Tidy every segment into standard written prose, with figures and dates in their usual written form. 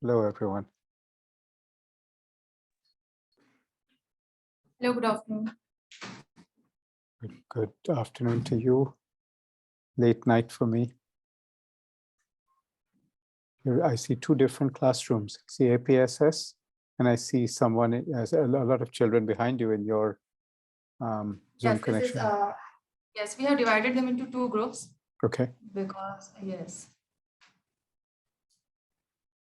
Hello, everyone. Hello, good afternoon. Good afternoon to you. Late night for me. Here I see two different classrooms. I see APSS, and I see someone, a lot of children behind you in your Zoom Yes, connection. Yes, we have divided them into two groups. Okay. Because, yes.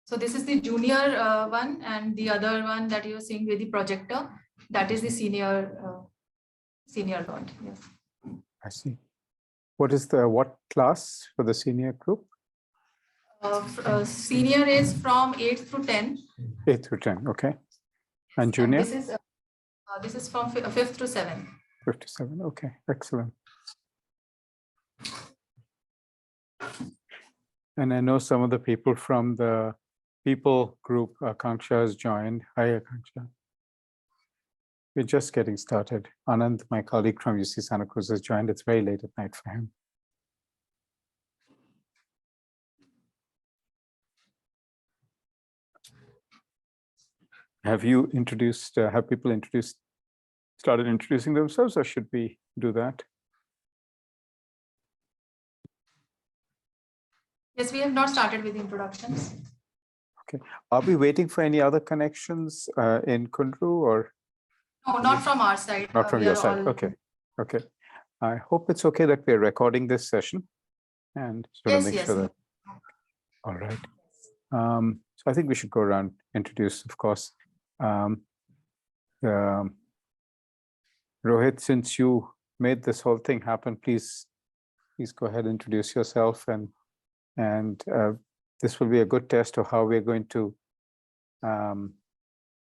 So this is the junior one, and the other one that you're seeing with the projector, that is the senior one. Yes. I see. What class for the senior group? Senior is from 8th through 10. 8 through 10, okay. And junior? And this is from 5th to 7. 5 to 7, okay, excellent. And I know some of the people from the people group, Akanksha has joined. Hi, Akanksha. We're just getting started. Anand, my colleague from UC Santa Cruz, has joined. It's very late at night for him. Have you introduced, have people started introducing themselves, or should we do that? Yes, we have not started with introductions. Okay. Are we waiting for any other connections in Kundru, or? No, not from our side. Not from your side. Okay. Okay. I hope it's okay that we're recording this session and sort of make sure that. All right. So I think we should go around, introduce, of course. Rohit, since you made this whole thing happen, please go ahead and introduce yourself, and this will be a good test of how we're going to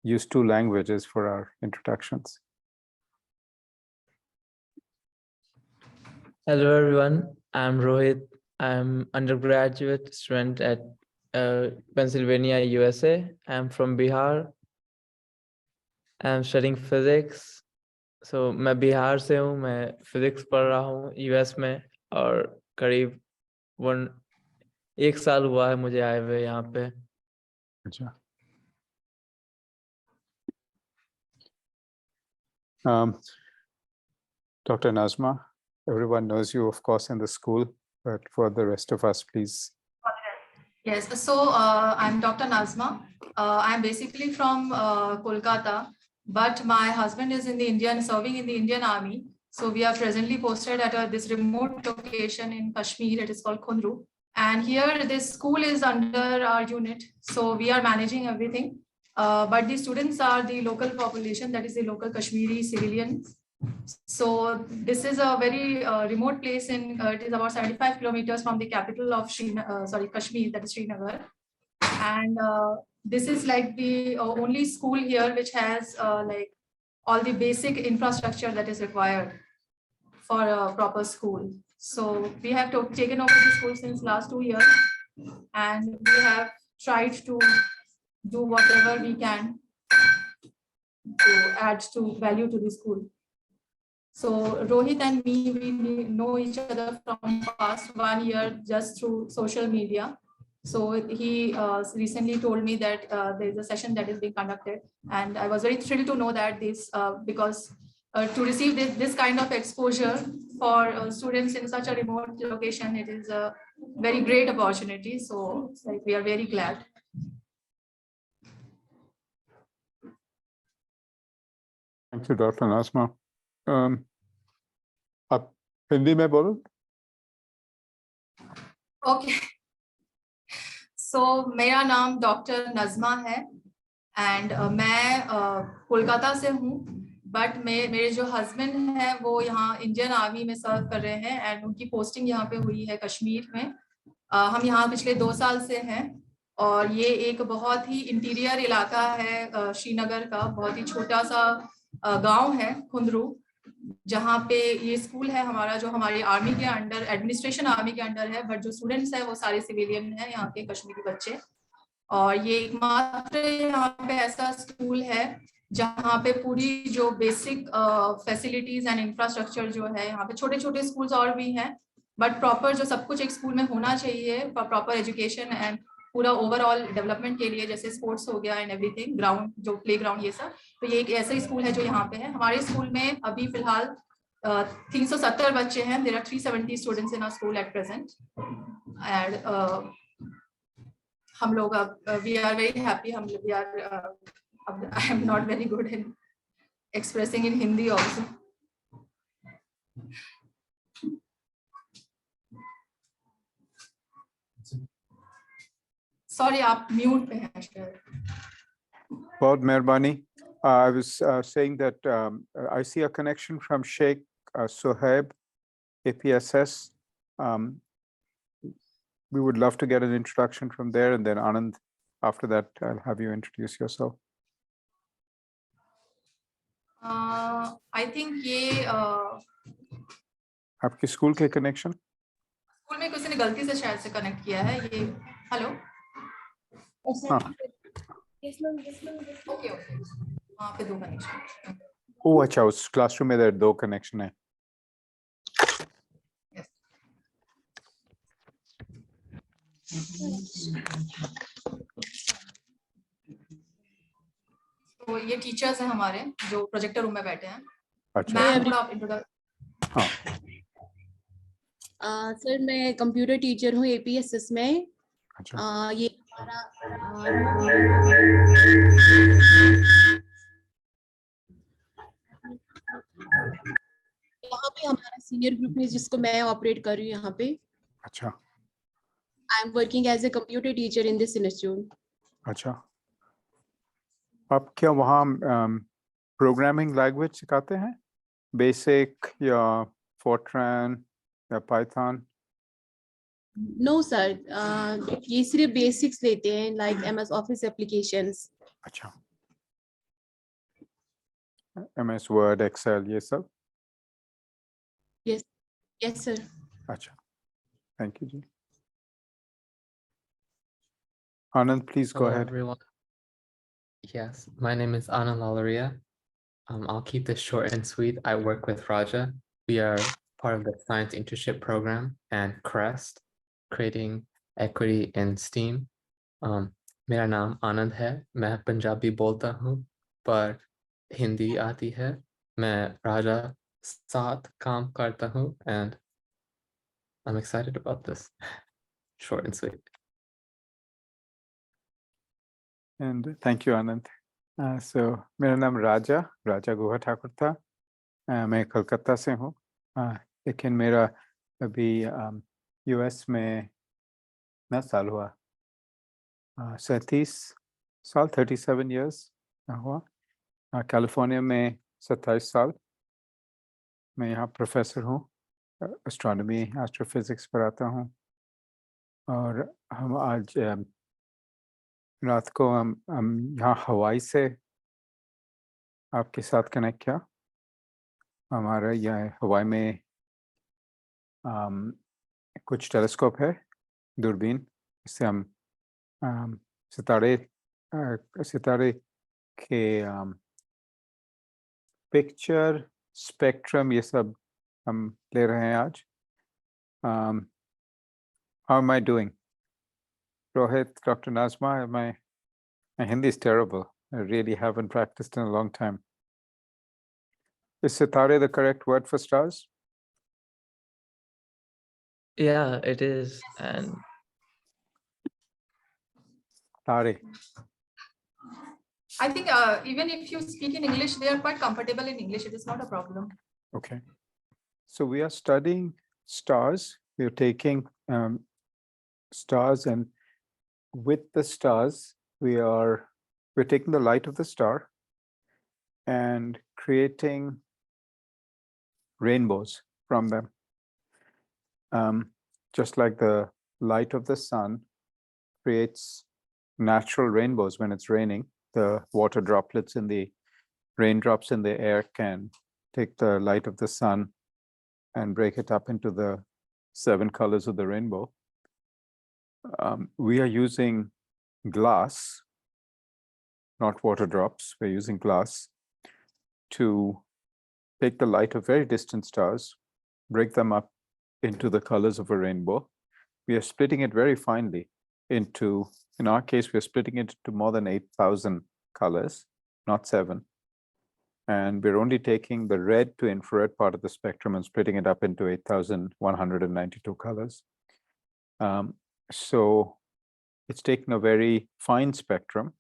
use two languages for our introductions. Hello everyone, I'm Rohit. I'm undergraduate student at Pennsylvania, USA. I'm from Bihar. I'm studying physics. So मैं बिहार से हूँ, मैं physics पढ़ रहा हूँ US में, और करीब 1 साल हुआ है मुझे आए हुए यहाँ पे. अच्छा. Dr. Nazma, everyone knows you, of course, in the school, but for the rest of us, please. Yes, so I'm Dr. Nazma. I'm basically from Kolkata, but my husband is serving in the Indian Army. So we are presently posted at this remote location in Kashmir. It is called Kundru. And here this school is under our unit. So we are managing everything. But the students are the local population, that is the local Kashmiri civilians. So this is a very remote place it is about 75 kilometers from the capital of Kashmir, that is Srinagar. And this is like the only school here which has like all the basic infrastructure that is required for a proper school. So we have taken over the school since last 2 years, and we have tried to do whatever we can to add to value to the school. So Rohit and me, we know each other from past 1 year just through social media. So he recently told me that there is a session that is being conducted, and I was very thrilled to know that this because to receive this kind of exposure for students in such a remote location, it is a very great opportunity. So like, we are very glad. Thank you, Dr. Nazma. आप हिंदी में बोलो. Okay. So मेरा नाम doctor Najma है, and मैं कोलकाता से हूँ, but मेरे जो हस्बैंड हैं वो यहाँ इंडियन आर्मी में सर्व कर रहे हैं, एंड उनकी पोस्टिंग यहाँ पे हुई है कश्मीर में. हम यहाँ पिछले 2 साल से हैं, और ये एक बहुत ही इंटीरियर इलाका है श्रीनगर का, बहुत ही छोटा सा गांव है खुंदरू, जहाँ पे ये स्कूल है हमारा, जो हमारी आर्मी के अंडर, एडमिनिस्ट्रेशन आर्मी के अंडर है, बट जो स्टूडेंट्स हैं वो सारे सिविलियन हैं, यहाँ के कश्मीरी बच्चे. और ये एकमात्र यहाँ पे ऐसा स्कूल है जहाँ पे पूरी जो बेसिक फैसिलिटीज एंड इंफ्रास्ट्रक्चर जो है, यहाँ पे छोटे छोटे स्कूल्स और भी हैं, बट प्रॉपर जो सब कुछ एक स्कूल में होना चाहिए, प्रॉपर एजुकेशन एंड पूरा ओवरऑल डेवलपमेंट के लिए, जैसे स्पोर्ट्स हो गया एंड एवरीथिंग, ग्राउंड जो प्ले ग्राउंड ये सब। तो ये एक ऐसा स्कूल है जो यहाँ पे है। हमारे स्कूल में अभी फिलहाल 370 बच्चे हैं। There are 370 students in our school at present and हम लोग अब वी आर वेरी हैप्पी। हम we are I am not very good in expressing in Hindi also. Sorry आप म्यूट पे हैं शायद। बहुत मेहरबानी. I was saying that I see a connection from Sheikh Sohaib, APSS. We would love to get an introduction from there, and then Anand, after that, I'll have you introduce yourself. I think ये आपके school के connection? School में किसी ने गलती से शायद से कनेक्ट किया है ये। हेलो हाँ. ओके ओके, वहाँ पे 2 कनेक्शन। ओह अच्छा, उस क्लासरूम में 2 connection है. तो ये टीचर्स हैं हमारे जो प्रोजेक्टर रूम में बैठे हैं। अच्छा. मैम थोड़ा आप इंट्रोडक्शन। हाँ. सर मैं कंप्यूटर टीचर हूँ एपीएसएस में। अच्छा. ये हमारा यहाँ पे हमारा सीनियर ग्रुप है जिसको मैं ऑपरेट कर रही हूँ यहाँ पे। अच्छा. I am working as a computer teacher in this institute. अच्छा. आप क्या वहाँ प्रोग्रामिंग लैंग्वेज सिखाते हैं? बेसिक या फोर्ट्रान या पाइथन? नो सर, ये सिर्फ बेसिक्स लेते हैं लाइक एमएस ऑफिस एप्लीकेशंस। अच्छा. MS वर्ड, एक्सेल, ये सब? Yes sir. अच्छा. थैंक यू जी. Anand, please go Hello, ahead. everyone. Yes, my name is Anand Lalaria. I'll keep this short and sweet. I work with Raja. We are part of the Science Internship Program and CREST, creating equity in STEAM. मेरा नाम आनंद है. मैं पंजाबी बोलता हूँ पर हिंदी आती है. मैं राजा साथ काम करता हूँ and I'm excited about this. Short and sweet. And thank you, Anand. So मेरा नाम राजा गुहा ठाकुर था. मैं कलकत्ता से हूँ, लेकिन मेरा अभी US में कितना साल हुआ? 37 साल, 37 years हुआ. कैलिफोर्निया में 27 साल. मैं यहाँ प्रोफेसर हूँ, एस्ट्रोनॉमी एस्ट्रोफिजिक्स पढ़ाता हूँ. और हम आज रात को हम यहाँ हवाई से आपके साथ कनेक्ट किया. हमारा यहाँ हवाई में कुछ टेलीस्कोप है, दूरबीन. इससे हम सितारे के पिक्चर, स्पेक्ट्रम, ये सब हम ले रहे हैं आज. How am I doing? Rohit, Dr. Nazma, my Hindi is terrible. I really haven't practiced in a long time. Is sitare the correct word for stars? Yeah, it is. And Tare. I think even if you speak in English, they are quite comfortable in English. It is not a problem. Okay. So we are studying stars. We are taking stars, and with the stars, we're taking the light of the star and creating rainbows from them. Just like the light of the sun creates natural rainbows when it's raining, the water droplets in the raindrops in the air can take the light of the sun and break it up into the 7 colors of the rainbow. We are using glass, not water drops. We're using glass to take the light of very distant stars, break them up into the colors of a rainbow. We are splitting it very finely into, in our case, we're splitting it into more than 8,000 colors, not 7. And we're only taking the red to infrared part of the spectrum and splitting it up into 8,192 colors. So it's taken a very fine spectrum,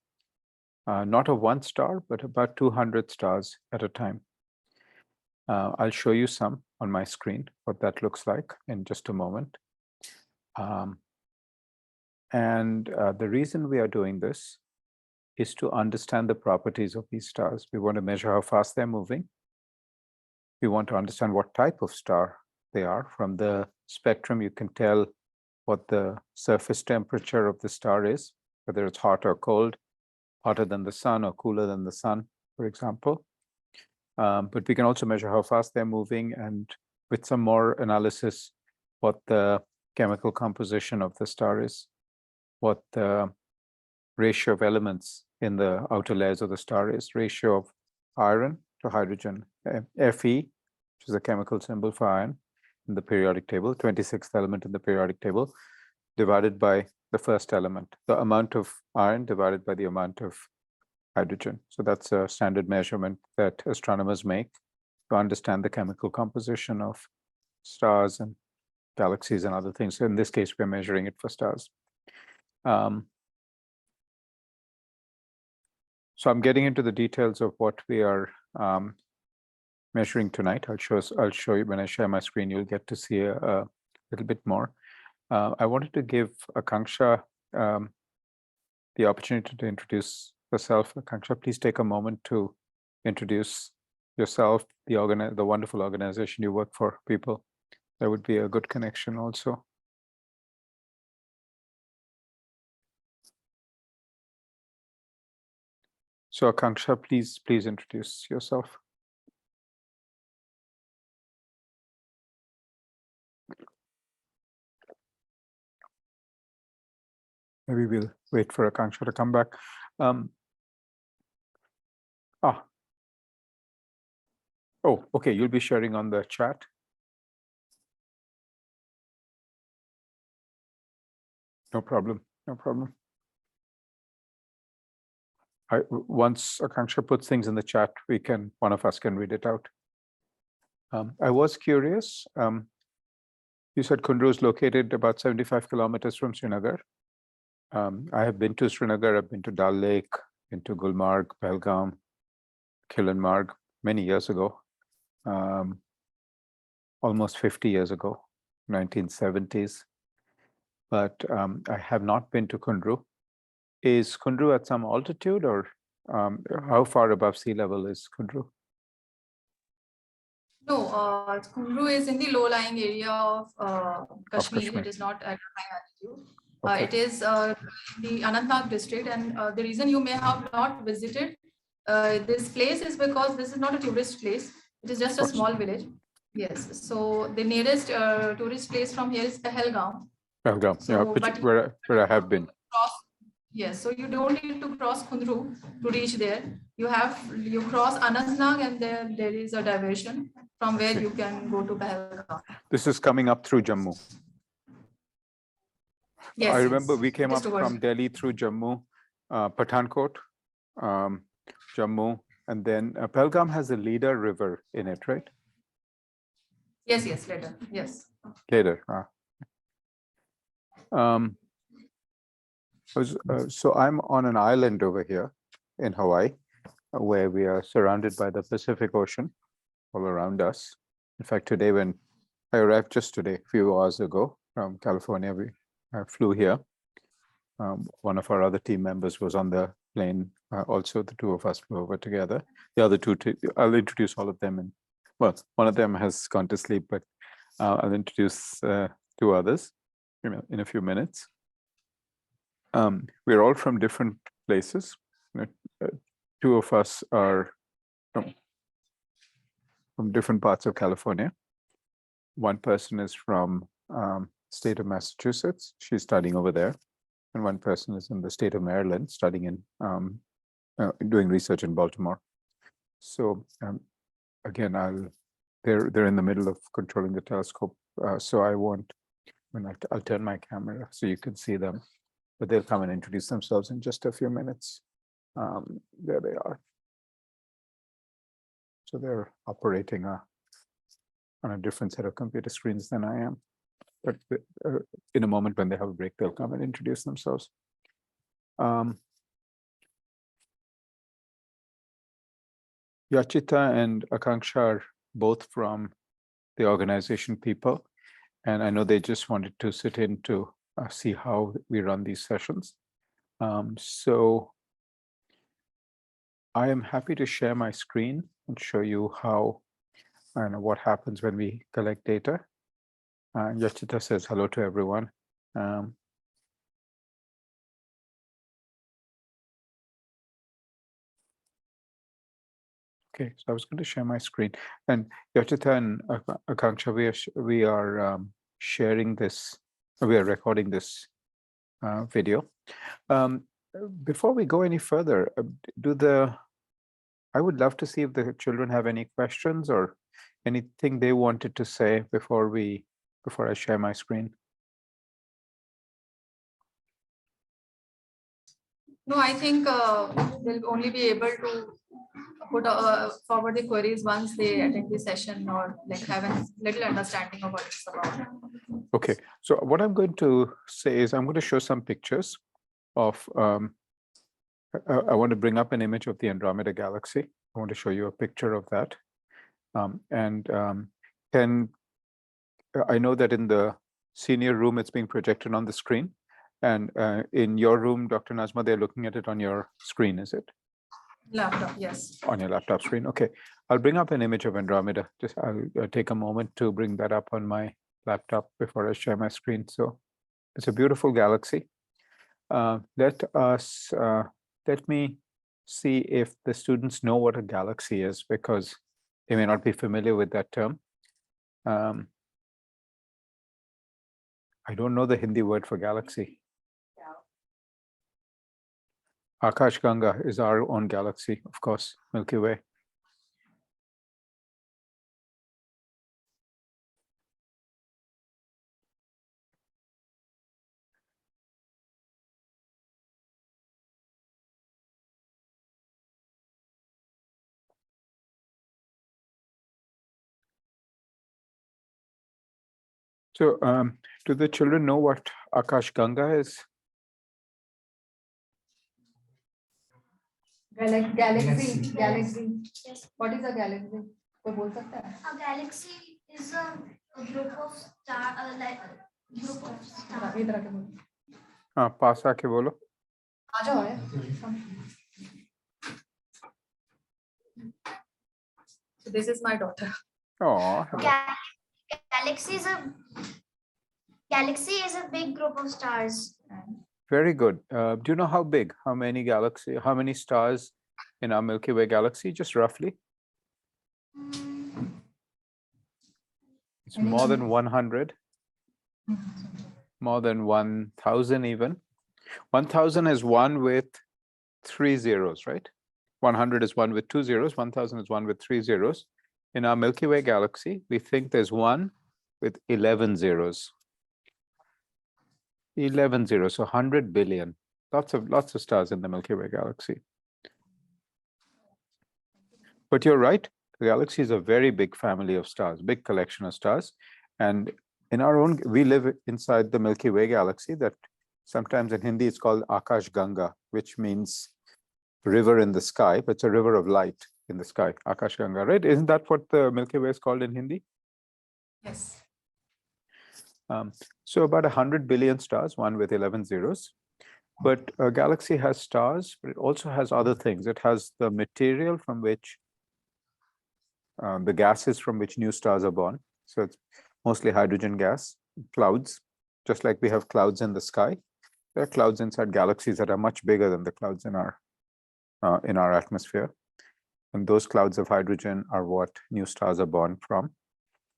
not of one star, but about 200 stars at a time. I'll show you some on my screen, what that looks like in just a moment. The reason we are doing this is to understand the properties of these stars. We want to measure how fast they're moving. We want to understand what type of star they are. From the spectrum, you can tell what the surface temperature of the star is, whether it's hot or cold, hotter than the sun or cooler than the sun, for example. But we can also measure how fast they're moving, and with some more analysis, what the chemical composition of the star is, what the ratio of elements in the outer layers of the star is, ratio of iron to hydrogen, Fe, which is a chemical symbol for iron in the periodic table, 26th element in the periodic table, divided by the first element, the amount of iron divided by the amount of hydrogen. So that's a standard measurement that astronomers make to understand the chemical composition of stars and galaxies and other things. So in this case, we're measuring it for stars. So I'm getting into the details of what we are measuring tonight. I'll show you when I share my screen. You'll get to see a little bit more. I wanted to give Akanksha the opportunity to introduce herself. Akanksha, please take a moment to introduce yourself, the wonderful organization you work for, people. That would be a good connection also. So Akanksha, please introduce yourself. Maybe we'll wait for Akanksha to come back. Oh, okay, you'll be sharing on the chat. No problem, no problem. Once Akanksha puts things in the chat, one of us can read it out. I was curious. You said Kundru is located about 75 kilometers from Srinagar. I have been to Srinagar. I've been to Dal Lake, been to Gulmarg, Pahalgam, Kilanmarg many years ago, almost 50 years ago, 1970s. But I have not been to Kundru. Is Kundru at some altitude, or how far above sea level is Kundru? No, Kundru is in the low-lying area of Kashmir. Kashmir. It is not at a high altitude. Okay. It is the Anantnag district, and the reason you may have not visited this place is because this is not a tourist place. It is just a small village. Yes. So the nearest tourist place from here is Pahalgam. Pahalgam, So, yeah, where I have been. Yes, so you don't need to cross Kundru to reach there. You cross Anantnag, and there is a diversion from where you can go to Pahalgam. This is coming up through Jammu. Yes, I remember yes. we came up Just towards- from Delhi through Jammu, Pathankot, Jammu, and then Pahalgam has a Leader River in it, right? Yes, later. Yes. Later. So I'm on an island over here in Hawaii, where we are surrounded by the Pacific Ocean all around us. In fact, today, when I arrived just today, a few hours ago from California, I flew here. One of our other team members was on the plane. Also, the two of us flew over together. The other two, I'll introduce all of them. And well, one of them has gone to sleep, but I'll introduce two others in a few minutes. We're all from different places. Two of us are from different parts of California. One person is from state of Massachusetts. She's studying over there. And one person is in the state of Maryland, studying in doing research in Baltimore. So again, they're in the middle of controlling the telescope. So I'll turn my camera so you can see them. but they'll come and introduce themselves in just a few minutes. There they are. So they're operating on a different set of computer screens than I am. But in a moment when they have a break, they'll come and introduce themselves. Yachita and Akanksha are both from the organization People, and I know they just wanted to sit in to see how we run these sessions. So I am happy to share my screen and show you how and what happens when we collect data. Yachita says hello to everyone. Okay, so I was going to share my screen, and Yachita and Akanksha, we are sharing this. We are recording this video. Before we go any further, I would love to see if the children have any questions or anything they wanted to say before I share my screen. No, I think they'll only be able to put forward the queries once they attend the session or like have a little understanding of what it's about. Okay, so what I'm going to say is I'm going to show some pictures of, I want to bring up an image of the Andromeda Galaxy. I want to show you a picture of that. I know that in the senior room, it's being projected on the screen. And in your room, Dr. Nazma, they're looking at it on your screen, is it? Laptop, yes. On your laptop screen. Okay, I'll bring up an image of Andromeda. Just I'll take a moment to bring that up on my laptop before I share my screen. So it's a beautiful galaxy. Let me see if the students know what a galaxy is, because they may not be familiar with that term. I don't know the Hindi word for galaxy. Akash Ganga is our own galaxy, of course, Milky Way. So do the children know what Akash Ganga is? Galaxy. Yes. What is a galaxy? कोई बोल सकता है? A galaxy is a group of star, like a group of stars. इधर आके बोलो. हाँ, पास आके बोलो. आ जाओ है. So this is my daughter. Oh, Galaxy is a big group of stars. very good. Do you know how big? How many stars in our Milky Way galaxy? Just roughly. It's more than 100. More than 1,000 even. 1,000 is one with 3 zeros, right? 100 is one with 2 zeros. 1,000 is one with 3 zeros. In our Milky Way galaxy, we think there's one with 11 zeros. 11 zeros, so 100 billion. Lots of stars in the Milky Way galaxy. But you're right, the galaxy is a very big family of stars, big collection of stars. And in our own, we live inside the Milky Way galaxy that sometimes in Hindi it's called Akash Ganga, which means river in the sky, but it's a river of light in the sky, Akash Ganga, right? Isn't that what the Milky Way is called in Hindi? Yes. So about 100 billion stars, one with 11 zeros. But a galaxy has stars, but it also has other things. It has the material from which the gases from which new stars are born. So it's mostly hydrogen gas, clouds, just like we have clouds in the sky. There are clouds inside galaxies that are much bigger than the clouds in our atmosphere. And those clouds of hydrogen are what new stars are born from.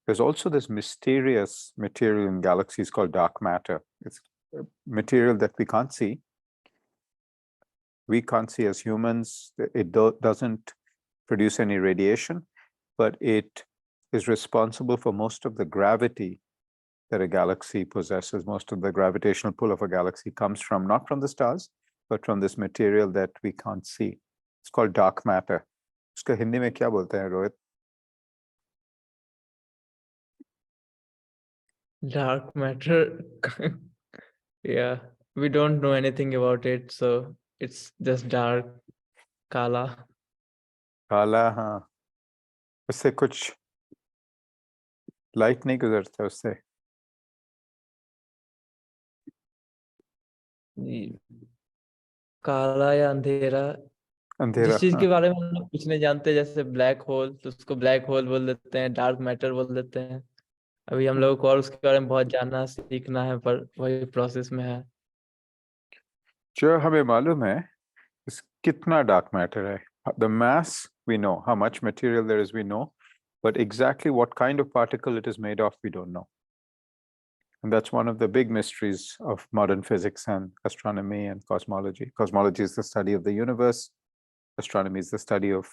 There's also this mysterious material in galaxies called dark matter. It's a material that we can't see. We can't see as humans. It doesn't produce any radiation, but it is responsible for most of the gravity that a galaxy possesses. Most of the gravitational pull of a galaxy comes from, not from the stars, but from this material that we can't see. It's called dark matter. उसका हिंदी में क्या बोलते हैं Rohit? Dark matter. Yeah, we don't know anything about it, so it's just dark, kala. काला, हाँ, उससे कुछ light नहीं गुजरता उससे. काला या अंधेरा, अंधेरा, जिस चीज हाँ. के बारे में हम लोग कुछ नहीं जानते, जैसे ब्लैक होल, तो उसको ब्लैक होल बोल देते हैं, डार्क मैटर बोल देते हैं. अभी हम लोगों को और उसके बारे में बहुत जानना सीखना है, पर वही प्रोसेस में है. जो हमें मालूम है कितना डार्क मैटर है. The mass we know, how much material there is we know, but exactly what kind of particle it is made of we don't know. And that's one of the big mysteries of modern physics and astronomy and cosmology. Cosmology is the study of the universe. Astronomy is the study of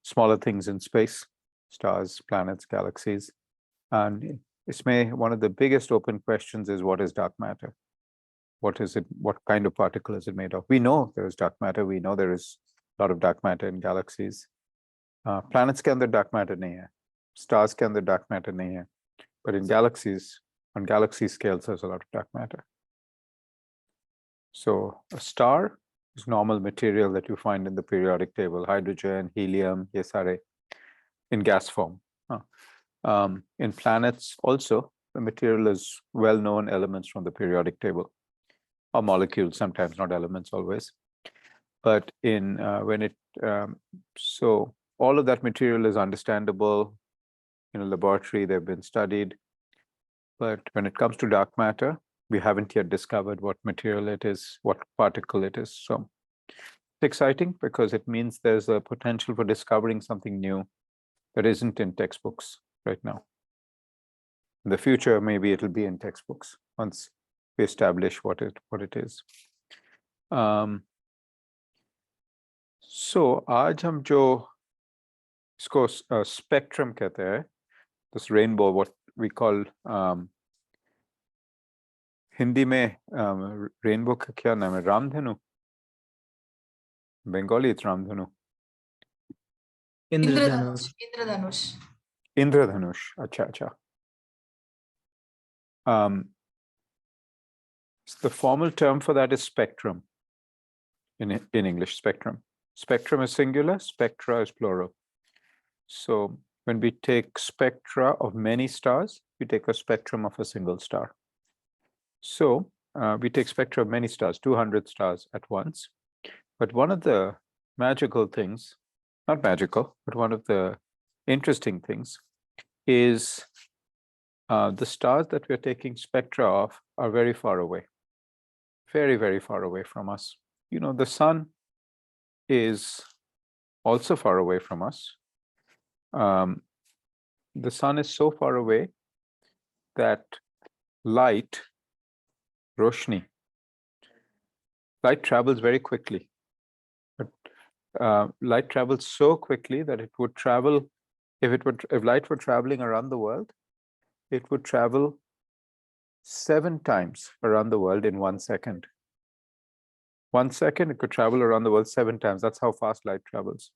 smaller things in space, stars, planets, galaxies. And one of the biggest open questions is, what is dark matter? What is it? What kind of particle is it made of? We know there is dark matter. We know there is a lot of dark matter in galaxies. Planets के अंदर dark matter नहीं है. Stars के अंदर dark matter नहीं है. But in galaxies, on galaxy scales, there's a lot of dark matter. So a star is normal material that you find in the periodic table: hydrogen, helium, ये सारे in gas form. In planets also, the material is well-known elements from the periodic table, or molecules, sometimes, not elements always. But in so all of that material is understandable in a laboratory. They've been studied. But when it comes to dark matter, we haven't yet discovered what material it is, what particle it is. So it's exciting because it means there's a potential for discovering something new that isn't in textbooks right now. In the future, maybe it'll be in textbooks once we establish what it is. So आज हम जो इसको spectrum कहते हैं, this rainbow, what we call Hindi में rainbow का क्या नाम है? रामधनु. Bengali it's Ramdhanu. Indradhanush. Indradhanush. Indradhanush. अच्छा. The formal term for that is spectrum. In English, spectrum. Spectrum is singular, spectra is plural. So when we take spectra of many stars, we take a spectrum of a single star. So we take spectra of many stars, 200 stars at once. But one of the magical things, not magical, but one of the interesting things is the stars that we're taking spectra of are very far away, very, very far away from us. The sun is also far away from us. The sun is so far away that light, roshni, light travels very quickly. But light travels so quickly that it would travel, if light were traveling around the world, it would travel 7 times around the world in 1 second. 1 second, it could travel around the world 7 times. That's how fast light travels.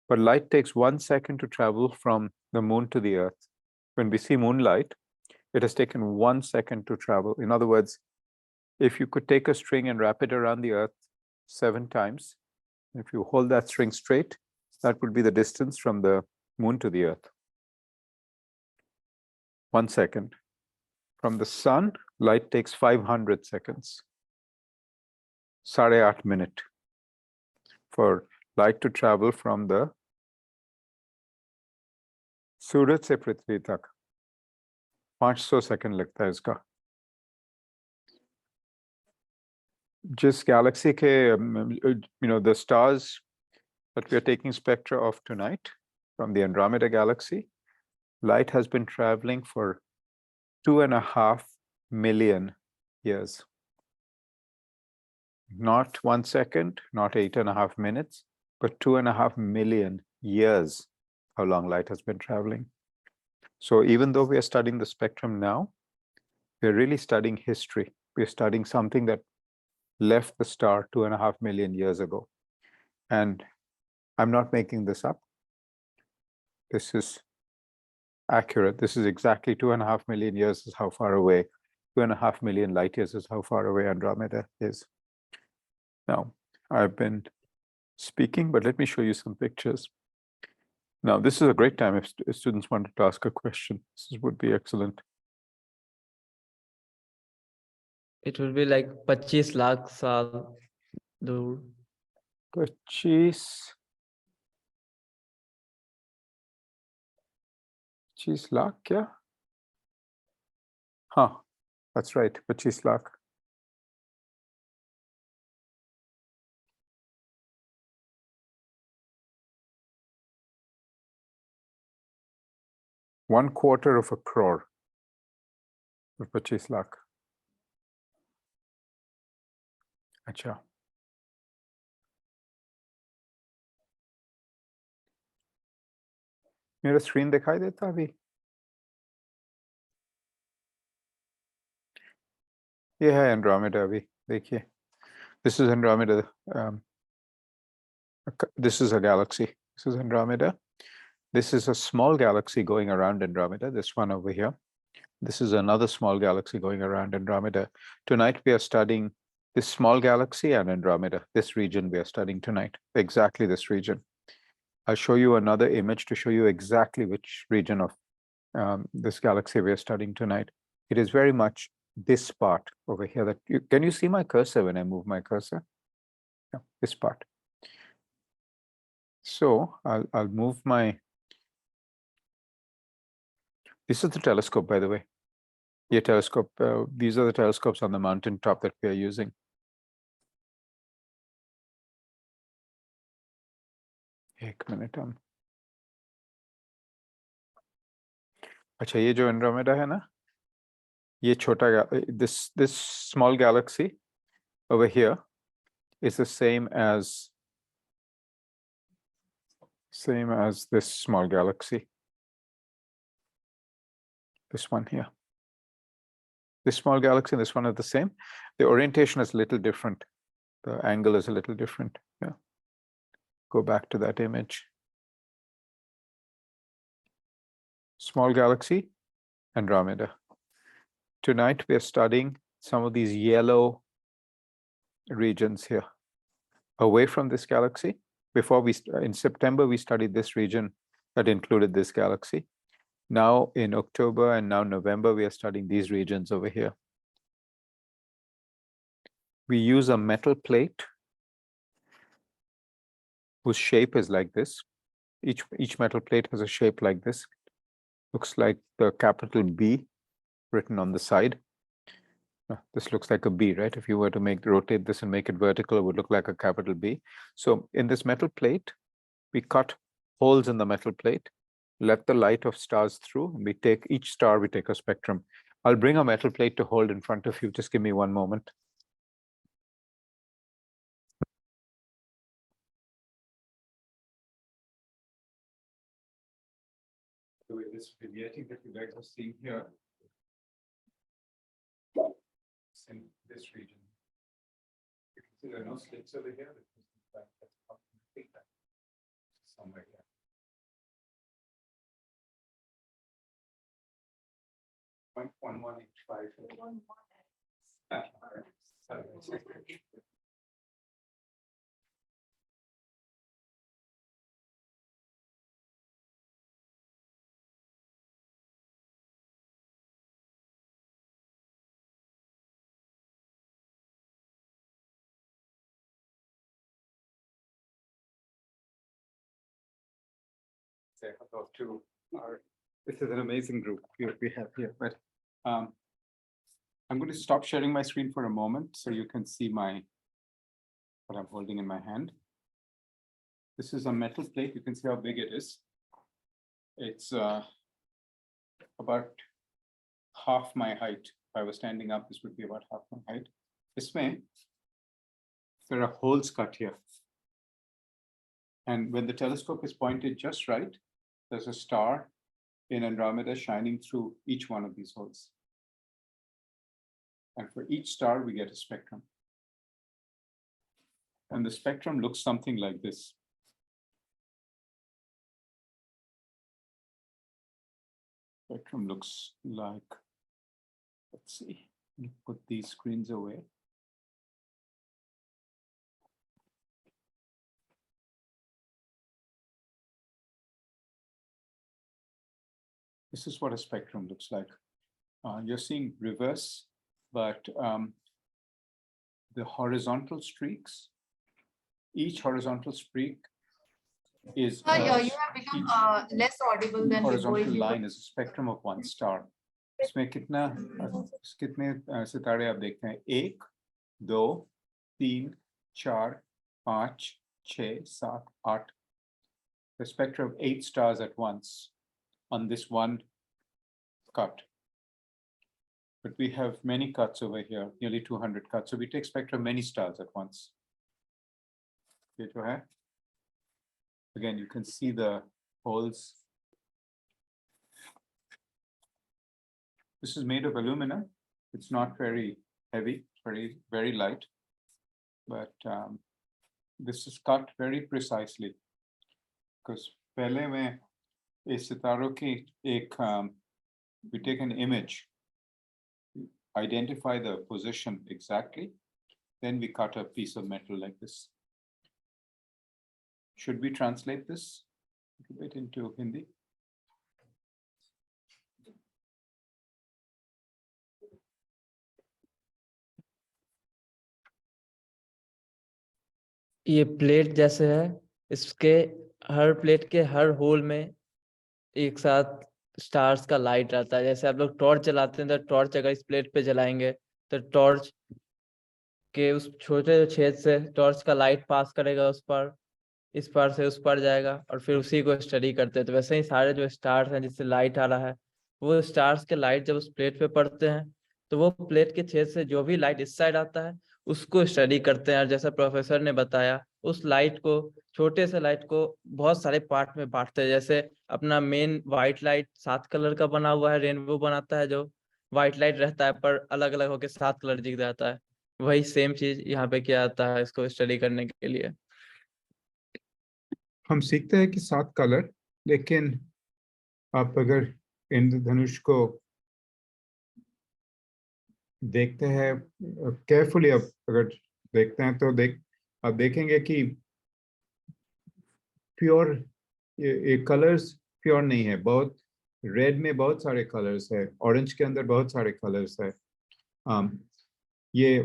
But light takes 1 second to travel from the moon to the earth. When we see moonlight, it has taken 1 second to travel. In other words, if you could take a string and wrap it around the earth 7 times, if you hold that string straight, that would be the distance from the moon to the earth. 1 second. From the sun, light takes 500 seconds. 8.5 minutes for light to travel from the सूरज से पृथ्वी तक. 500 second लगता है इसका. जिस Galaxy के the stars that we are taking spectra of tonight from the Andromeda galaxy, light has been traveling for 2.5 million years. Not 1 second, not 8.5 minutes, but 2.5 million years, how long light has been traveling. So even though we are studying the spectrum now, we're really studying history. We're studying something that left the star 2.5 million years ago. And I'm not making this up. This is accurate. This is exactly 2.5 million years is how far away, 2.5 million light years is how far away Andromeda is. Now, I've been speaking, but let me show you some pictures. Now, this is a great time if students wanted to ask a question. This would be excellent. It will be like 25 lakh saal dur. 25 lakh, yeah? Huh, that's right, 25 lakh. One quarter of a crore of 25 lakh. अच्छा मेरा screen दिखाई देता अभी ये है Andromeda अभी देखिए this is Andromeda this is a galaxy this is Andromeda this is a small galaxy going around Andromeda this one over here this is another small galaxy going around Andromeda tonight we are studying this small galaxy and Andromeda this region we are studying tonight exactly this region I'll show you another image to show you exactly which region of this galaxy we are studying tonight. It is very much this part over here. That can you see my cursor when I move my cursor? Yeah, this part. So I'll move my. This is the telescope, by the way. Yeah, telescope. These are the telescopes on the mountain top that we are using. एक minute हम अच्छा ये जो Andromeda है ना ये छोटा this small galaxy over here is the same as this small galaxy. This one here. This small galaxy and this one are the same. The orientation is a little different. The angle is a little different. Yeah. Go back to that image. Small galaxy, Andromeda. Tonight we are studying some of these yellow regions here away from this galaxy. Before in September, we studied this region that included this galaxy. Now in October and now November, we are studying these regions over here. We use a metal plate whose shape is like this. Each metal plate has a shape like this. Looks like the capital B written on the side. This looks like a B, right? If you were to rotate this and make it vertical, it would look like a capital B. So in this metal plate, we cut holes in the metal plate, let the light of stars through, and we take each star, we take a spectrum. I'll bring a metal plate to hold in front of you. Just give me one moment. The way this vignetting that you guys are seeing here, it's in this region. You can see there are no slits over here. Somewhere here. Point 1185. Those two are, this is an amazing group we have here, but I'm going to stop sharing my screen for a moment so you can see what I'm holding in my hand. This is a metal plate. You can see how big it is. It's about half my height. If I was standing up, this would be about half my height. There are holes cut here. And when the telescope is pointed just right, there's a star in Andromeda shining through each one of these holes. And for each star, we get a spectrum. And the spectrum looks something like this. Spectrum looks like, let's see, let me put these screens away. This is what a spectrum looks like. You're seeing reverse, but the horizontal streaks, each horizontal streak is Sir, you have become less audible than before. horizontal line is a spectrum of one star. इसमें कितने सितारे आप देखते हैं? 1, 2, 3, 4, 5, 6, 7, 8. The spectrum of 8 stars at once on this one cut. But we have many cuts over here, nearly 200 cuts. So we take spectra of many stars at once. Again, you can see the holes. This is made of alumina. It's not very heavy, very light. But this is cut very precisely. Because पहले में इस सितारों की एक we take an image, identify the position exactly, then we cut a piece of metal like this. Should we translate this a bit into Hindi? ये plate जैसे है, इसके हर प्लेट के हर होल में एक साथ स्टार्स का लाइट रहता है। जैसे आप लोग टॉर्च जलाते हैं तो टॉर्च अगर इस प्लेट पे जलाएंगे तो टॉर्च के उस छोटे छेद से टॉर्च का लाइट पास करेगा उस पर, इस पार से उस पार जाएगा और फिर उसी को स्टडी करते हैं। तो वैसे ही सारे जो स्टार्स हैं जिससे लाइट आ रहा है, वो स्टार्स के लाइट जब उस प्लेट पे पड़ते हैं तो वो प्लेट के छेद से जो भी लाइट इस साइड आता है उसको स्टडी करते हैं। और जैसा प्रोफेसर ने बताया, उस लाइट को, छोटे से लाइट को बहुत सारे पार्ट में बांटते हैं। जैसे अपना मेन व्हाइट लाइट 7 कलर का बना हुआ है, रेनबो बनाता है, जो व्हाइट लाइट रहता है पर अलग अलग होकर 7 कलर दिख जाता है। वही सेम चीज यहाँ पे किया जाता है इसको स्टडी करने के लिए। हम सीखते हैं कि 7 कलर, लेकिन आप अगर इंद्रधनुष को देखते हैं केयरफुली, आप अगर देखते हैं तो आप देखेंगे कि प्योर ये कलर्स प्योर नहीं है। बहुत रेड में बहुत सारे कलर्स है, ऑरेंज के अंदर बहुत सारे कलर्स है। ये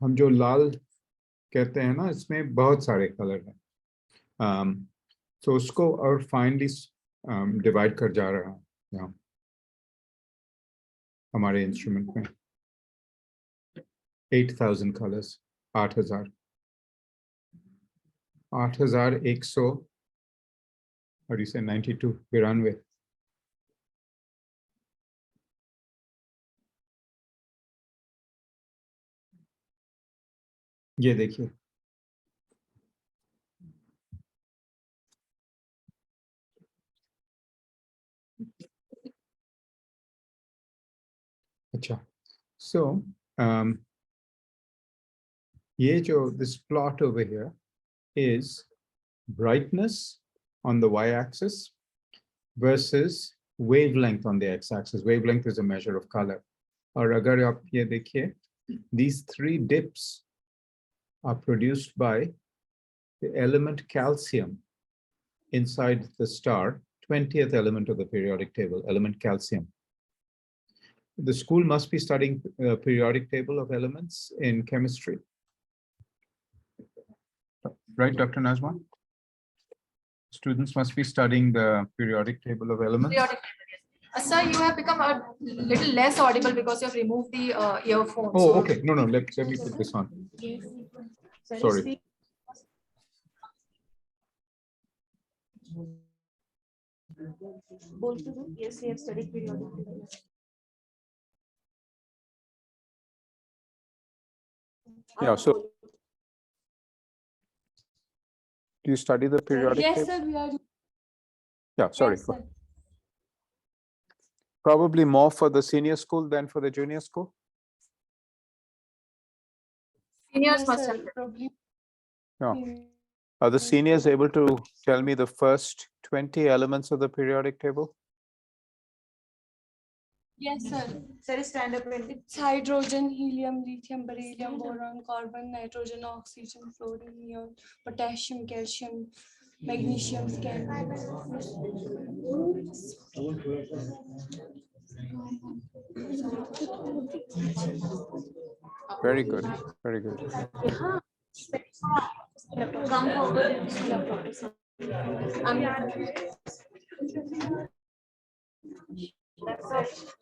हम जो लाल कहते हैं ना, इसमें बहुत सारे कलर हैं। तो उसको और फाइनली डिवाइड कर जा रहा है यहाँ हमारे इंस्ट्रूमेंट में। 8,000 कलर्स, 8,000 8,100 और इसे 92 ये देखिए, अच्छा। So ये जो this plot over here is brightness on the y-axis versus wavelength on the x-axis. Wavelength is a measure of color. और अगर आप ये देखिए, these 3 dips are produced by the element calcium inside the star, 20th element of the periodic table, element calcium. The school must be studying periodic table of elements in chemistry. Right, Dr. Nazma? Students must be studying the periodic table of elements. Periodic table, yes. Sir, you have become a little less audible because you have removed the earphones. Oh, okay. No, let me put this on. Sorry. Yes, we have studied periodic table. Yeah, so do you study the periodic Yes, table? sir, we are. Yeah, sorry. Yes, sir. Probably more for the senior school than for the junior school? Seniors Yes, must sir, have. probably. Yeah. Hmm. Are the seniors able to tell me the first 20 elements of the periodic table? Yes, sir. Sir, stand up. It's hydrogen, helium, lithium, beryllium, boron, carbon, nitrogen, oxygen, fluorine, neon, potassium, calcium, magnesium, scandium. Very good, very good. Come forward.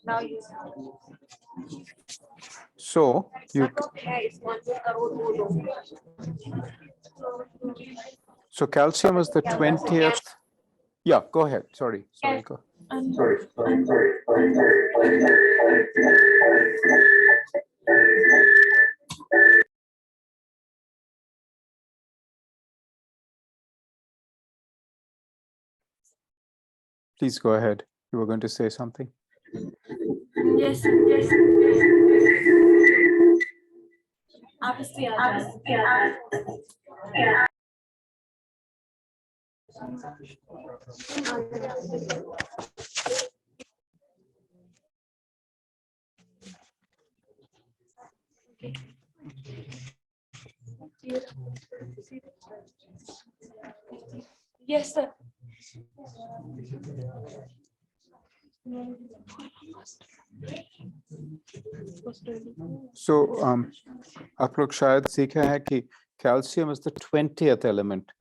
Now you. So you, so calcium is the 20th. Yeah, go ahead. Sorry, go. Please go ahead. You were going to say something. Yes, sir. Yes. Obviously, yes, sir. So आप लोग शायद सीखे हैं कि calcium is the 20th element.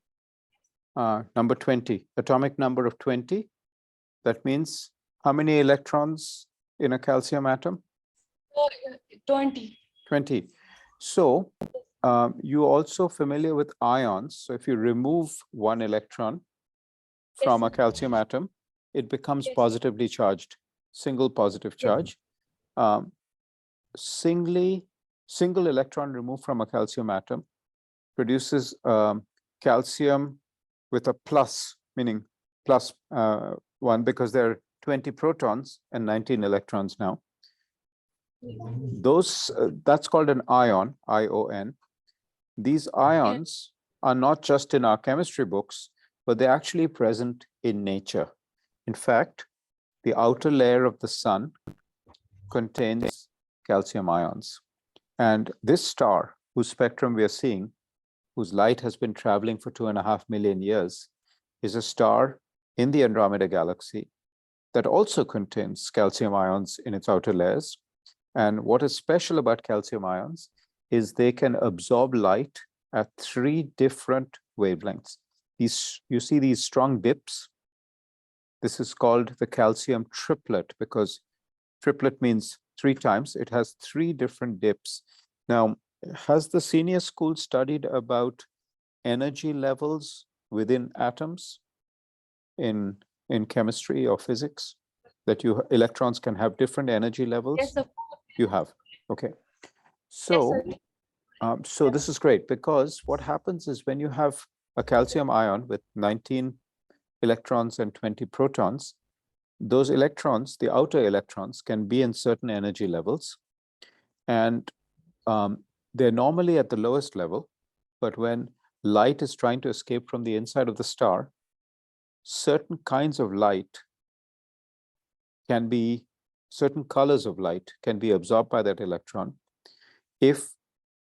Number 20, atomic number of 20. That means how many electrons in a calcium atom? 20. 20. So you also familiar with ions. So if you remove one electron from a calcium atom, it becomes positively charged, single positive charge. Single electron removed from a calcium atom produces calcium with a plus, meaning plus one, because there are 20 protons and 19 electrons now. Those that's called an ion, ION. These ions are not just in our chemistry books, but they're actually present in nature. In fact, the outer layer of the sun contains calcium ions. And this star, whose spectrum we are seeing, whose light has been traveling for 2.5 million years, is a star in the Andromeda galaxy that also contains calcium ions in its outer layers. And what is special about calcium ions is they can absorb light at 3 different wavelengths. You see these strong dips. This is called the calcium triplet, because triplet means 3 times. It has 3 different dips. Now, has the senior school studied about energy levels within atoms in chemistry or physics? That electrons can have different energy levels? Yes, sir. You have. Okay. So, so this is great, because what happens is when you have a calcium ion with 19 electrons and 20 protons, those electrons, the outer electrons, can be in certain energy levels. And they're normally at the lowest level, but when light is trying to escape from the inside of the star, certain kinds of light can be, certain colors of light can be absorbed by that electron. If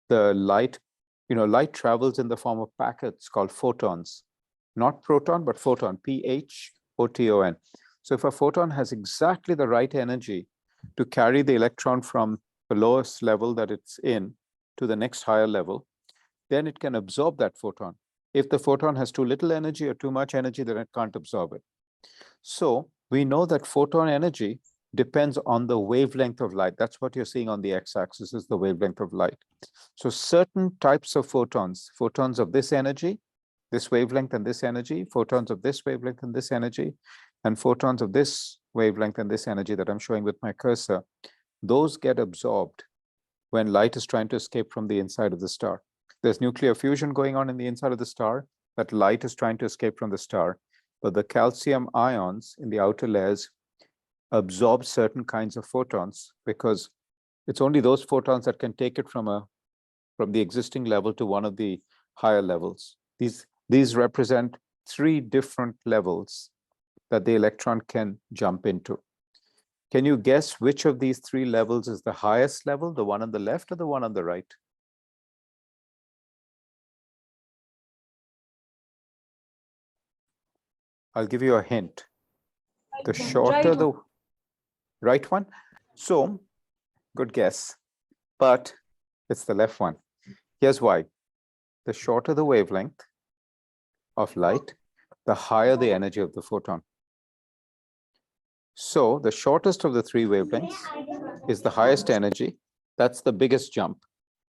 the light, light travels in the form of packets called photons, not proton, but photon, PHOTON. So if a photon has exactly the right energy to carry the electron from the lowest level that it's in to the next higher level, then it can absorb that photon. If the photon has too little energy or too much energy, then it can't absorb it. So we know that photon energy depends on the wavelength of light. That's what you're seeing on the x-axis, is the wavelength of light. So certain types of photons of this energy, this wavelength and this energy, photons of this wavelength and this energy, and photons of this wavelength and this energy that I'm showing with my cursor, those get absorbed when light is trying to escape from the inside of the star. There's nuclear fusion going on in the inside of the star, that light is trying to escape from the star, but the calcium ions in the outer layers absorb certain kinds of photons, because it's only those photons that can take it from a from the existing level to one of the higher levels. These represent 3 different levels that the electron can jump into. Can you guess which of these 3 levels is the highest level, the one on the left or the one on the right? I'll give you a hint. The shorter the right one. So, good guess, but it's the left one. Here's why. The shorter the wavelength of light, the higher the energy of the photon. So the shortest of the 3 wavelengths is the highest energy. That's the biggest jump.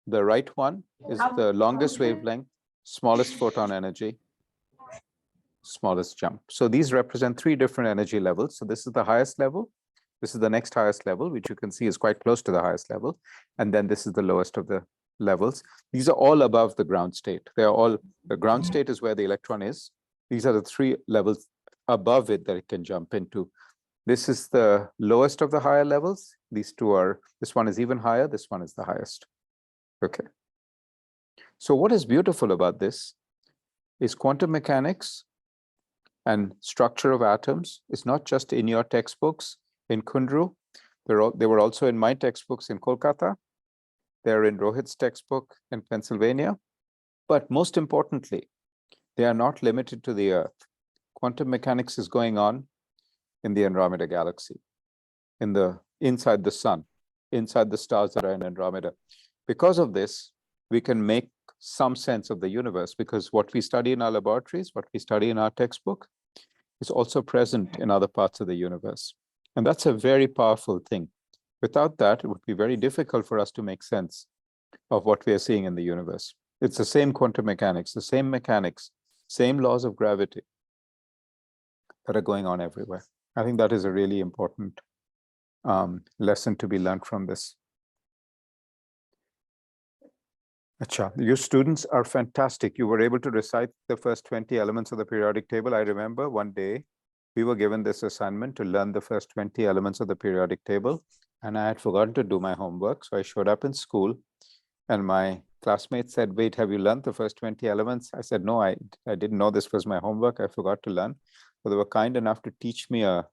The right one is the longest wavelength, smallest photon energy, smallest jump. So these represent 3 different energy levels. So this is the highest level. This is the next highest level, which you can see is quite close to the highest level. And then this is the lowest of the levels. These are all above the ground state. They are all, the ground state is where the electron is. These are the 3 levels above it that it can jump into. This is the lowest of the higher levels. These 2 are, this one is even higher, this one is the highest. Okay. So what is beautiful about this is quantum mechanics and structure of atoms is not just in your textbooks in Kundru. They were also in my textbooks in Kolkata. They're in Rohit's textbook in Pennsylvania. But most importantly, they are not limited to the Earth. Quantum mechanics is going on in the Andromeda galaxy, inside the sun, inside the stars that are in Andromeda. Because of this, we can make some sense of the universe, because what we study in our laboratories, what we study in our textbook, is also present in other parts of the universe. And that's a very powerful thing. Without that, it would be very difficult for us to make sense of what we are seeing in the universe. It's the same quantum mechanics, the same mechanics, same laws of gravity that are going on everywhere. I think that is a really important lesson to be learned from this. Acha, your students are fantastic. You were able to recite the first 20 elements of the periodic table. I remember one day we were given this assignment to learn the first 20 elements of the periodic table, and I had forgotten to do my homework. So I showed up in school and my classmate said, wait, have you learned the first 20 elements? I said, no, I didn't know this was my homework. I forgot to learn. So they were kind enough to teach me a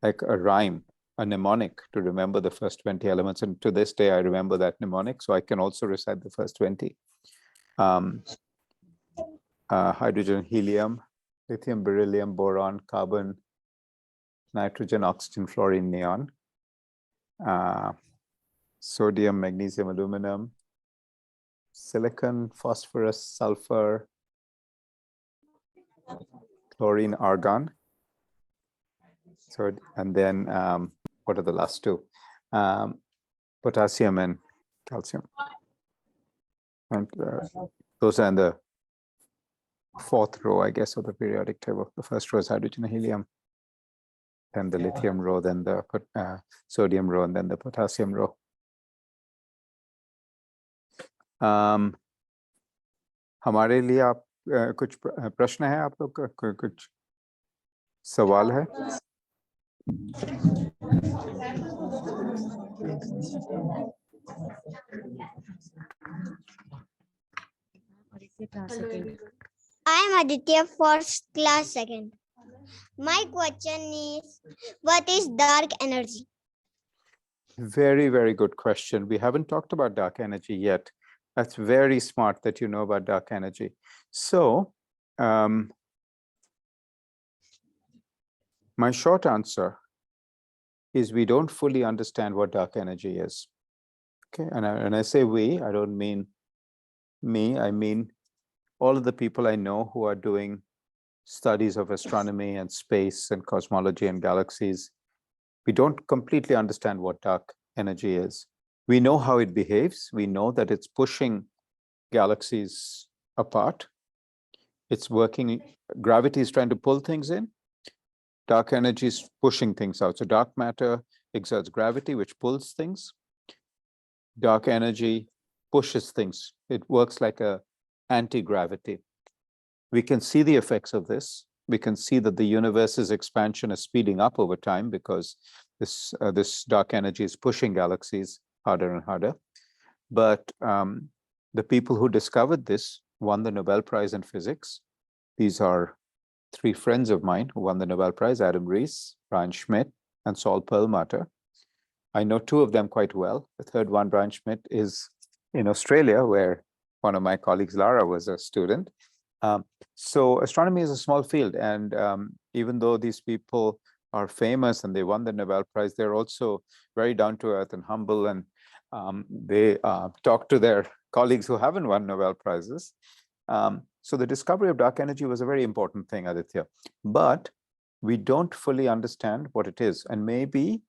rhyme, a mnemonic to remember the first 20 elements. And to this day, I remember that mnemonic. So I can also recite the first 20. Hydrogen, helium, lithium, beryllium, boron, carbon, nitrogen, oxygen, fluorine, neon, sodium, magnesium, aluminum, silicon, phosphorus, sulfur, chlorine, argon. So, and then what are the last 2? Potassium and calcium. And those are in the 4th row, I guess, of the periodic table. The first row is hydrogen and helium, then the lithium row, then the sodium row, and then the potassium row. हमारे लिए आप कुछ प्रश्न है आप लोग का, कुछ सवाल है? I am Aditya, first class second. My question is, what is dark energy? Very, very good question. We haven't talked about dark energy yet. That's very smart that you know about dark energy. So, my short answer is we don't fully understand what dark energy is. Okay, and when I say we, I don't mean me, I mean all of the people I know who are doing studies of astronomy and space and cosmology and galaxies. We don't completely understand what dark energy is. We know how it behaves. We know that it's pushing galaxies apart. It's working, gravity is trying to pull things in. Dark energy is pushing things out. So dark matter exerts gravity, which pulls things. Dark energy pushes things. It works like an anti-gravity. We can see the effects of this. We can see that the universe's expansion is speeding up over time because this dark energy is pushing galaxies harder and harder. But The people who discovered this won the Nobel Prize in Physics. These are three friends of mine who won the Nobel Prize: Adam Rees, Brian Schmidt, and Saul Perlmutter. I know two of them quite well. The third one, Brian Schmidt, is in Australia, where one of my colleagues, Lara, was a student. So astronomy is a small field, and even though these people are famous and they won the Nobel Prize, they're also very down to earth and humble, and they talk to their colleagues who haven't won Nobel Prizes. So the discovery of dark energy was a very important thing, Aditya, but we don't fully understand what it is. And maybe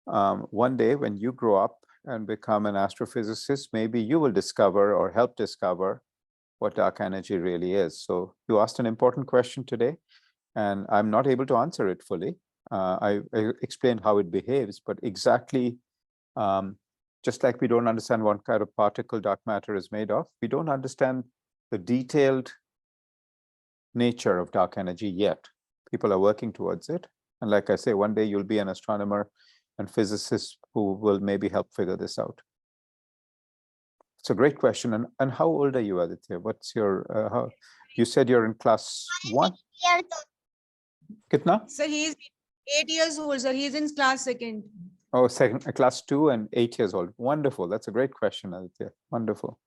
one day when you grow up and become an astrophysicist, maybe you will discover or help discover what dark energy really is. So you asked an important question today, and I'm not able to answer it fully. I explained how it behaves, but exactly just like we don't understand what kind of particle dark matter is made of, we don't understand the detailed nature of dark energy yet. People are working towards it. And like I say, one day you'll be an astronomer and physicist who will maybe help figure this out. It's a great question. And how old are you, Aditya? What's your, you said you're in class 1? Kitna? Sir, he is 8 years old, sir. He is in class 2nd. Oh, class 2 and 8 years old. Wonderful. That's a great question, Aditya. Wonderful.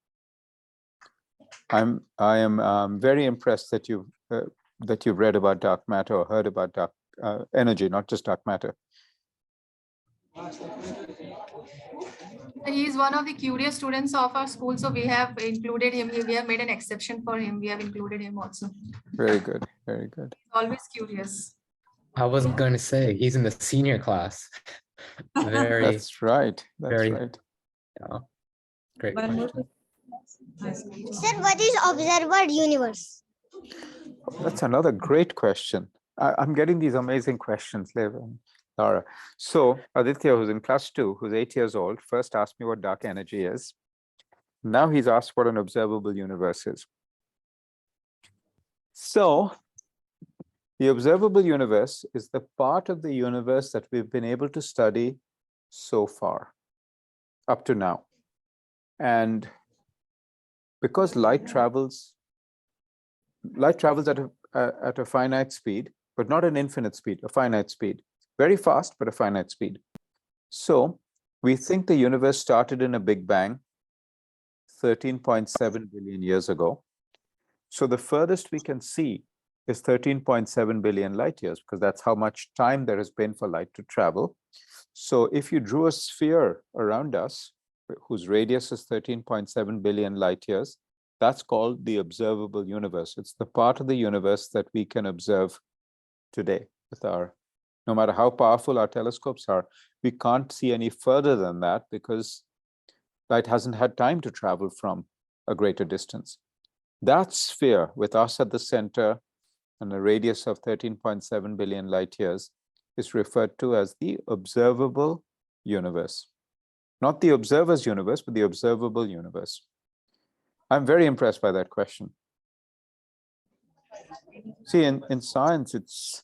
I am very impressed that you've read about dark matter or heard about dark energy, not just dark matter. He is one of the curious students of our school, so we have included him. We have made an exception for him. We have included him also. Very good. Very good. Always curious. I was going to say he's in the senior class. Very, That's right. That's very- right. yeah, great question. Sir, what is observer universe? That's another great question. I'm getting these amazing questions, Lev and Lara. So Aditya, who's in class 2, who's 8 years old, first asked me what dark energy is. Now he's asked what an observable universe is. So the observable universe is the part of the universe that we've been able to study so far, up to now. And because light travels at a finite speed, but not an infinite speed, a finite speed, very fast, but a finite speed. So we think the universe started in a Big Bang 13.7 billion years ago. So the furthest we can see is 13.7 billion light years, because that's how much time there has been for light to travel. So if you drew a sphere around us, whose radius is 13.7 billion light years, that's called the observable universe. It's the part of the universe that we can observe today with our, no matter how powerful our telescopes are, we can't see any further than that because light hasn't had time to travel from a greater distance. That sphere with us at the center and a radius of 13.7 billion light years is referred to as the observable universe. Not the observer's universe, but the observable universe. I'm very impressed by that question. See, in science, it's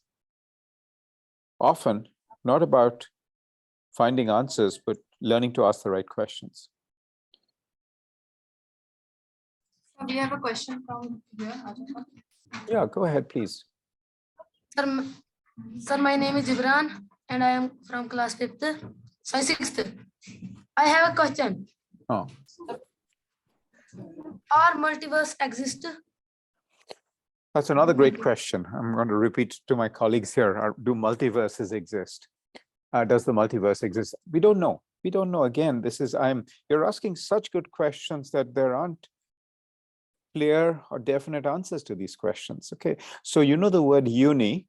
often not about finding answers, but learning to ask the right questions. We have a question from here. Yeah, go ahead, please. Sir, my name is Gibran and I am from class 5th. Sorry, 6th. I have a question. Oh. Are multiverse exist? That's another great question. I'm going to repeat to my colleagues here. Do multiverses exist? Does the multiverse exist? We don't know. We don't know. Again, you're asking such good questions that there aren't clear or definite answers to these questions. Okay, so you know the word uni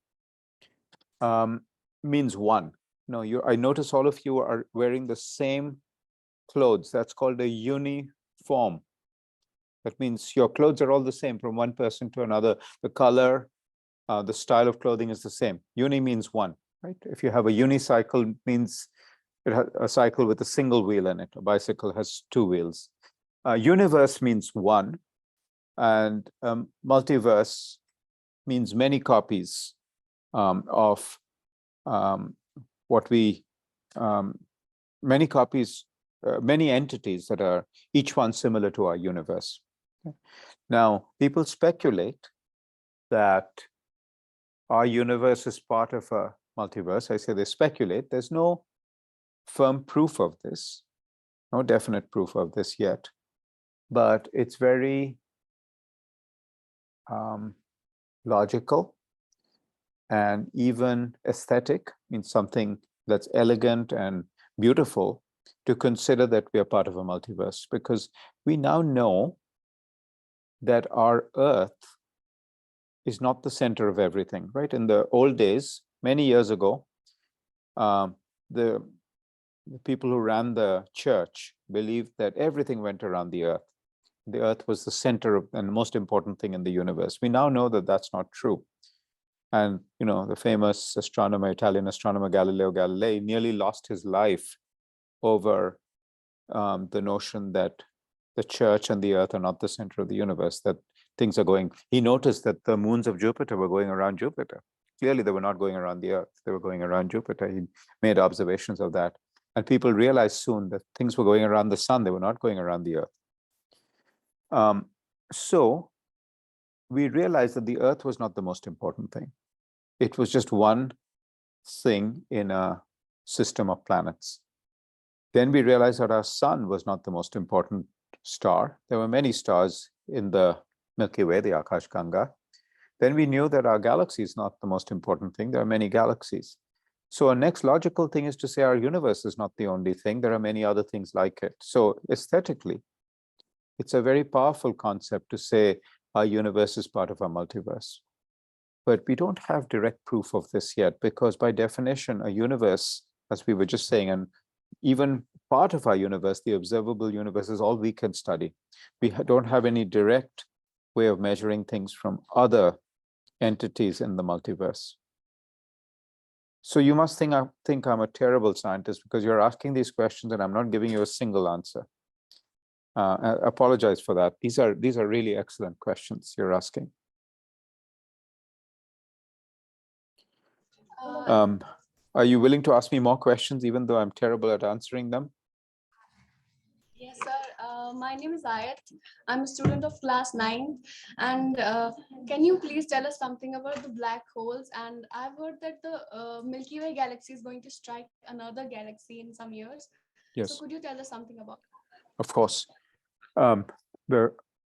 means one. No, I notice all of you are wearing the same clothes. That's called a uniform. That means your clothes are all the same from one person to another. The color, the style of clothing is the same. Uni means one, right? If you have a unicycle, it means it has a cycle with a single wheel in it. A bicycle has 2 wheels. Universe means one, and multiverse means many copies of what we, many copies many entities that are each one similar to our universe. Okay. Now, people speculate that our universe is part of a multiverse. I say they speculate. There's no firm proof of this, no definite proof of this yet, but it's very logical and even aesthetic, means something that's elegant and beautiful to consider that we are part of a multiverse, because we now know that our Earth is not the center of everything, right? In the old days, many years ago, the people who ran the church believed that everything went around the Earth. The Earth was the center of, and the most important thing in the universe. We now know that that's not true. And, you know, the famous astronomer, Italian astronomer Galileo Galilei, nearly lost his life over the notion that the church and the Earth are not the center of the universe, that things are going. He noticed that the moons of Jupiter were going around Jupiter. Clearly, they were not going around the Earth. They were going around Jupiter. He made observations of that. And people realized soon that things were going around the sun. They were not going around the Earth. So we realized that the Earth was not the most important thing. It was just one thing in a system of planets. Then we realized that our sun was not the most important star. There were many stars in the Milky Way, the Akash Ganga. Then we knew that our galaxy is not the most important thing. There are many galaxies. So our next logical thing is to say our universe is not the only thing. There are many other things like it. So aesthetically, it's a very powerful concept to say our universe is part of our multiverse. But we don't have direct proof of this yet, because by definition, a universe, as we were just saying, and even part of our universe, the observable universe, is all we can study. We don't have any direct way of measuring things from other entities in the multiverse. So you must think I'm a terrible scientist because you're asking these questions and I'm not giving you a single answer. I apologize for that. These are really excellent questions you're asking. Are you willing to ask me more questions, even though I'm terrible at answering them? Yes, sir. My name is Ayat. I'm a student of class 9. And can you please tell us something about the black holes? And I've heard that the Milky Way galaxy is going to strike another galaxy in some years. Yes. So could you tell us something about it? Of course. The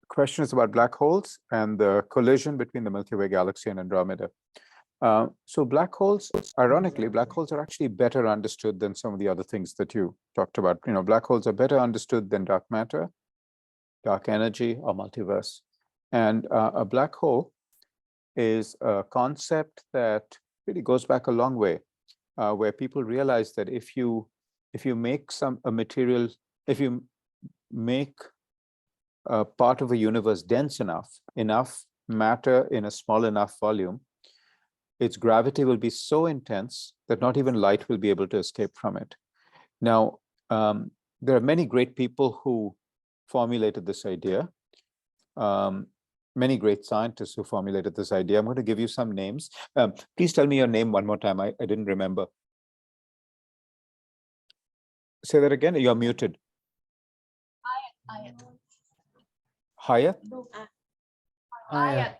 question is about black holes and the collision between the Milky Way galaxy and Andromeda. So black holes, ironically, black holes are actually better understood than some of the other things that you talked about. You know, black holes are better understood than dark matter, dark energy, or multiverse. And a black hole is a concept that really goes back a long way, where people realize that if you make a material, if you make a part of a universe dense enough matter in a small enough volume, its gravity will be so intense that not even light will be able to escape from it. Now, there are many great people who formulated this idea, many great scientists who formulated this idea. I'm going to give you some names. Please tell me your name one more time. I didn't remember. Say that again. You're muted. Ayat. Hayat? Ayat.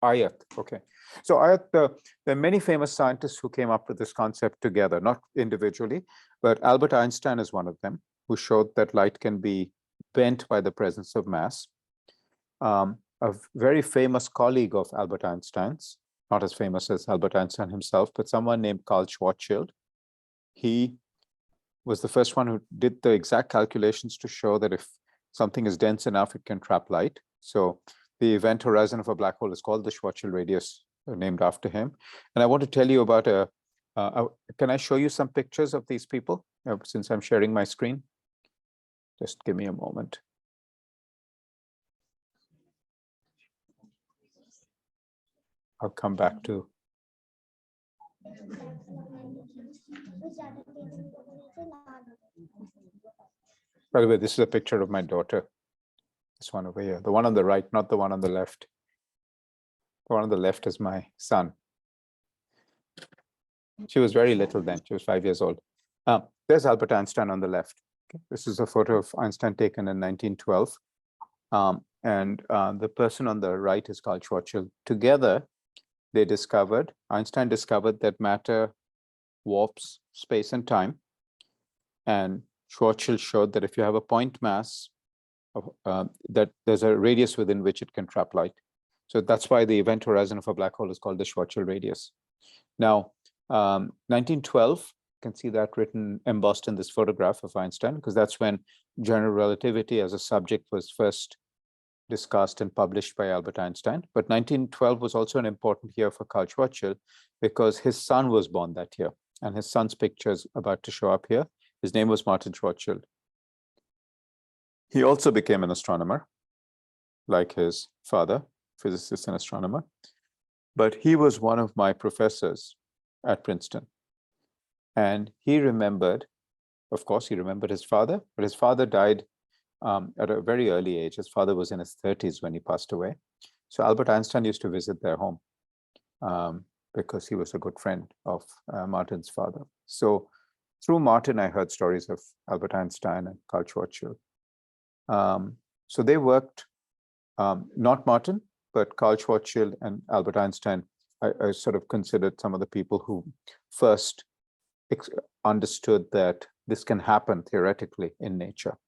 Ayat, okay. So Ayat, there are many famous scientists who came up with this concept together, not individually, but Albert Einstein is one of them, who showed that light can be bent by the presence of mass. A very famous colleague of Albert Einstein's, not as famous as Albert Einstein himself, but someone named Carl Schwarzschild. He was the first one who did the exact calculations to show that if something is dense enough, it can trap light. So the event horizon of a black hole is called the Schwarzschild radius, named after him. And I want to tell you about can I show you some pictures of these people since I'm sharing my screen? Just give me a moment. I'll come back to. By the way, this is a picture of my daughter. This one over here, the one on the right, not the one on the left. The one on the left is my son. She was very little then. She was 5 years old. There's Albert Einstein on the left. Okay, this is a photo of Einstein taken in 1912. The person on the right is Carl Schwarzschild. Together, Einstein discovered that matter warps space and time. And Schwarzschild showed that if you have a point mass, that there's a radius within which it can trap light. So that's why the event horizon of a black hole is called the Schwarzschild radius. Now, 1912, you can see that written, embossed in this photograph of Einstein, because that's when general relativity as a subject was first discussed and published by Albert Einstein. But 1912 was also an important year for Carl Schwarzschild because his son was born that year. And his son's picture is about to show up here. His name was Martin Schwarzschild. He also became an astronomer, like his father, physicist and astronomer. But he was one of my professors at Princeton. And he remembered, of course, he remembered his father, but his father died at a very early age. His father was in his 30s when he passed away. So Albert Einstein used to visit their home because he was a good friend of Martin's father. So through Martin, I heard stories of Albert Einstein and Carl Schwarzschild. So they worked, not Martin, but Carl Schwarzschild and Albert Einstein. I sort of considered some of the people who first understood that this can happen theoretically in nature.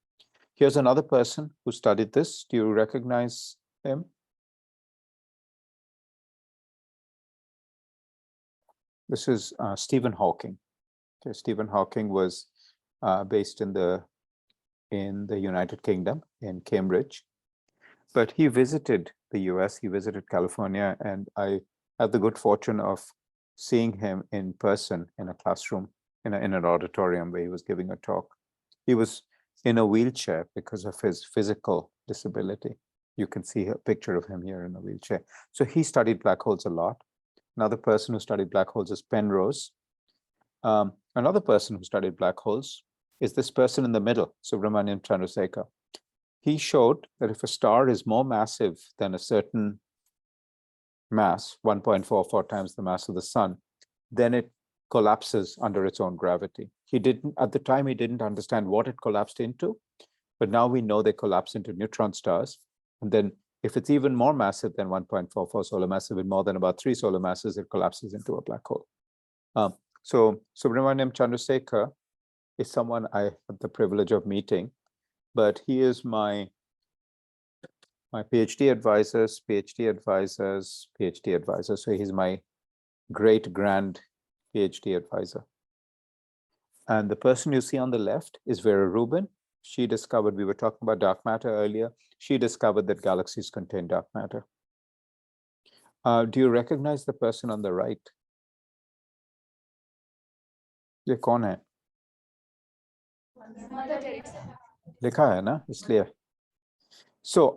Here's another person who studied this. Do you recognize him? This is Stephen Hawking. Okay, Stephen Hawking was based in the United Kingdom, in Cambridge. But he visited the US, he visited California, and I had the good fortune of seeing him in person in a classroom, in an auditorium where he was giving a talk. He was in a wheelchair because of his physical disability. You can see a picture of him here in a wheelchair. So he studied black holes a lot. Another person who studied black holes is Penrose. Another person who studied black holes is this person in the middle, Subramanian Chandrasekhar. He showed that if a star is more massive than a certain mass, 1.44 times the mass of the sun, then it collapses under its own gravity. At the time, he didn't understand what it collapsed into, but now we know they collapse into neutron stars. And then if it's even more massive than 1.44 solar mass, with more than about 3 solar masses, it collapses into a black hole. So Subramanian Chandrasekhar is someone I had the privilege of meeting, but he is my PhD advisors, PhD advisors, PhD advisor. So he's my great-grand PhD advisor. And the person you see on the left is Vera Rubin. She discovered, we were talking about dark matter earlier. She discovered that galaxies contain dark matter. Do you recognize the person on the right? ये कौन है? लिखा है ना, इसलिए. So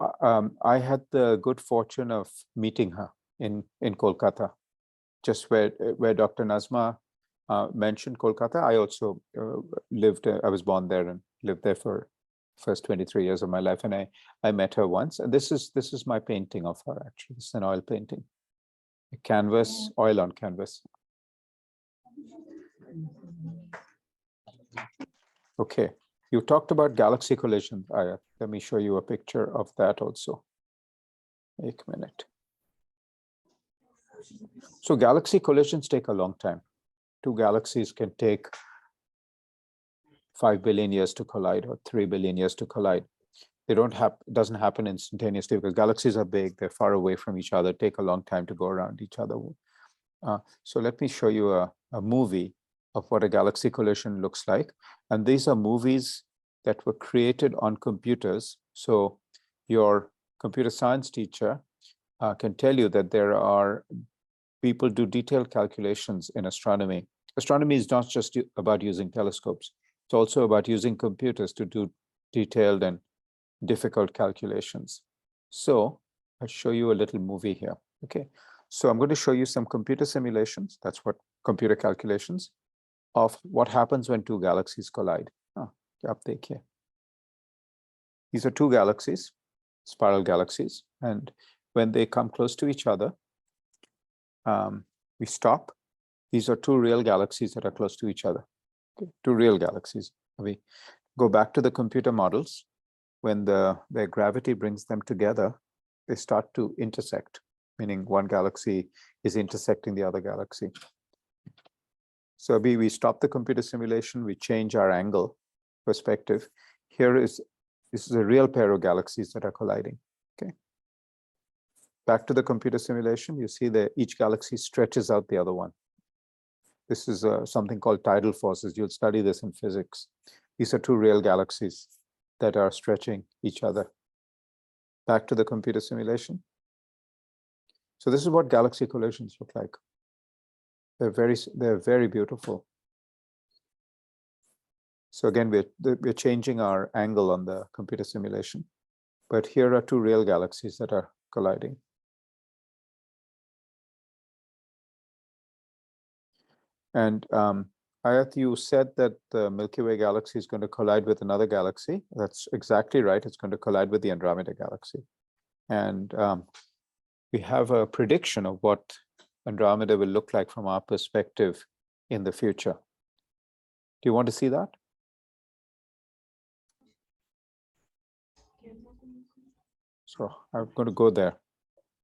I had the good fortune of meeting her in Kolkata, just where Dr. Nazma mentioned Kolkata. I also I was born there and lived there for first 23 years of my life, and I met her once. And this is my painting of her, actually. It's an oil painting, a canvas, oil on canvas. Okay, you talked about galaxy collision. Let me show you a picture of that also. One minute. So galaxy collisions take a long time. Two galaxies can take 5 billion years to collide or 3 billion years to collide. It doesn't happen instantaneously because galaxies are big, they're far away from each other, take a long time to go around each other. So let me show you a movie of what a galaxy collision looks like. And these are movies that were created on computers. So your computer science teacher can tell you that there are people do detailed calculations in astronomy. Astronomy is not just about using telescopes. It's also about using computers to do detailed and difficult calculations. So I'll show you a little movie here. Okay, so I'm going to show you some computer simulations. That's what computer calculations of what happens when two galaxies collide. These are two galaxies, spiral galaxies, and when they come close to each other, we stop. These are two real galaxies that are close to each other. Okay, two real galaxies. go back to the computer models, when their gravity brings them together, they start to intersect, meaning one galaxy is intersecting the other galaxy. So we stop the computer simulation, we change our angle perspective. This is a real pair of galaxies that are colliding. Okay. Back to the computer simulation, you see that each galaxy stretches out the other one. This is something called tidal forces. You'll study this in physics. These are two real galaxies that are stretching each other. Back to the computer simulation. So this is what galaxy collisions look like. They're very beautiful. So again, we're changing our angle on the computer simulation, but here are two real galaxies that are colliding. And Ayat, you said that the Milky Way galaxy is going to collide with another galaxy. That's exactly right. It's going to collide with the Andromeda galaxy. And we have a prediction of what Andromeda will look like from our perspective in the future. Do you want to see that? So I'm going to go there.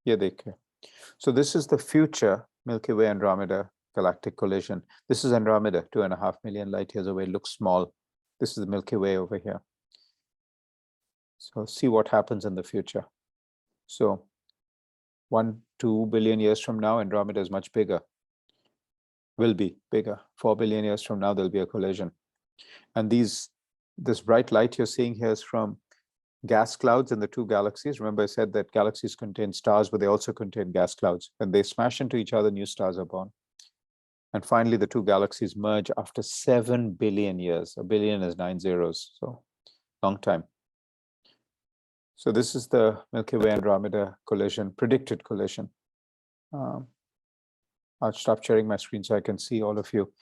Yeah, they can. So this is the future Milky Way Andromeda galactic collision. This is Andromeda, 2.5 million light years away. It looks small. This is the Milky Way over here. So see what happens in the future. So 1-2 billion years from now, Andromeda is much bigger. Will be bigger. 4 billion years from now, there'll be a collision. And this bright light you're seeing here is from gas clouds in the two galaxies. Remember I said that galaxies contain stars, but they also contain gas clouds. When they smash into each other, new stars are born. And finally, the two galaxies merge after 7 billion years. A billion is 9 zeros, so long time. So this is the Milky Way Andromeda collision, predicted collision. I'll stop sharing my screen so I can see all of you.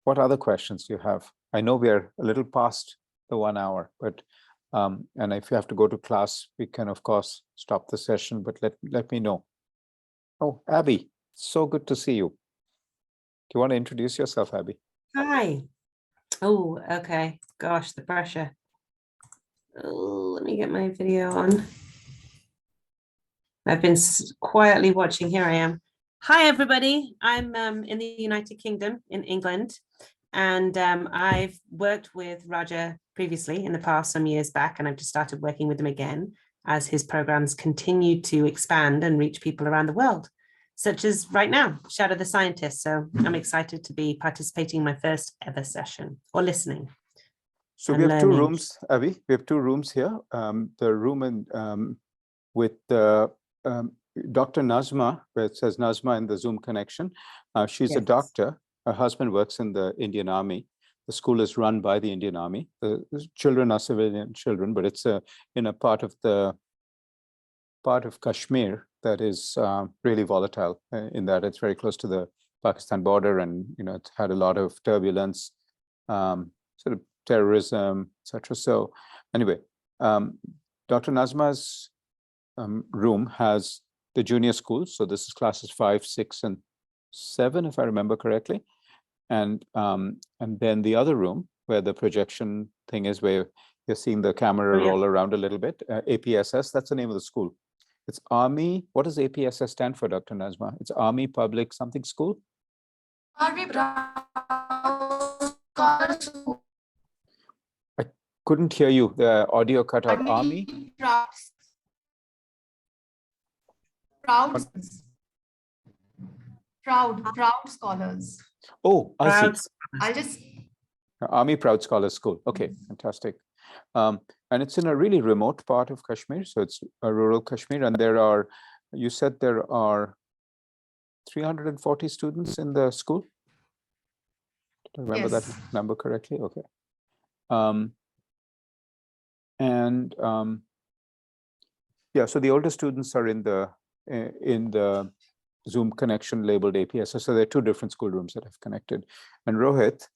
What other questions do you have? I know we are a little past the 1 hour, but and if you have to go to class, we can of course stop the session, but let me know. Oh, Abby, so good to see you. Do you want to introduce yourself, Abby? Hi. Oh, okay. Gosh, the pressure. Oh, let me get my video on. I've been quietly watching. Here I am. Hi, everybody. I'm in the United Kingdom in England, and I've worked with Raja previously in the past, some years back, and I've just started working with him again as his programs continue to expand and reach people around the world, such as right now, Shadow the Scientist. So I'm excited to be participating in my first ever session or listening. So we have two rooms, Abby. We have two rooms here. The room with Dr. Nazma, where it says Nazma in the Zoom connection. She's a doctor. Her husband works in the Indian Army. The school is run by the Indian Army. The children are civilian children, but it's in a part of Kashmir that is really volatile in that it's very close to the Pakistan border, and it's had a lot of turbulence, sort of terrorism, etc. So anyway, Dr. Nazma's room has the junior schools. So this is classes 5, 6, and 7, if I remember correctly. And then the other room where the projection thing is, where you're seeing the camera roll around a little bit, APSS, that's the name of the school. It's Army. What does APSS stand for, Dr. Nazma? It's Army Public something School? Army Proud School. I couldn't hear you. The audio cut out. Army? Proud Scholars. Oh, I see. I'll just... Army Proud Scholars School. Okay, fantastic. And it's in a really remote part of Kashmir. So it's a rural Kashmir. And you said there are 340 students in the school? Did I remember that number correctly? Okay. Yeah, so the older students are in the Zoom connection labeled APSS. So there are two different schoolrooms that I've connected. And Rohit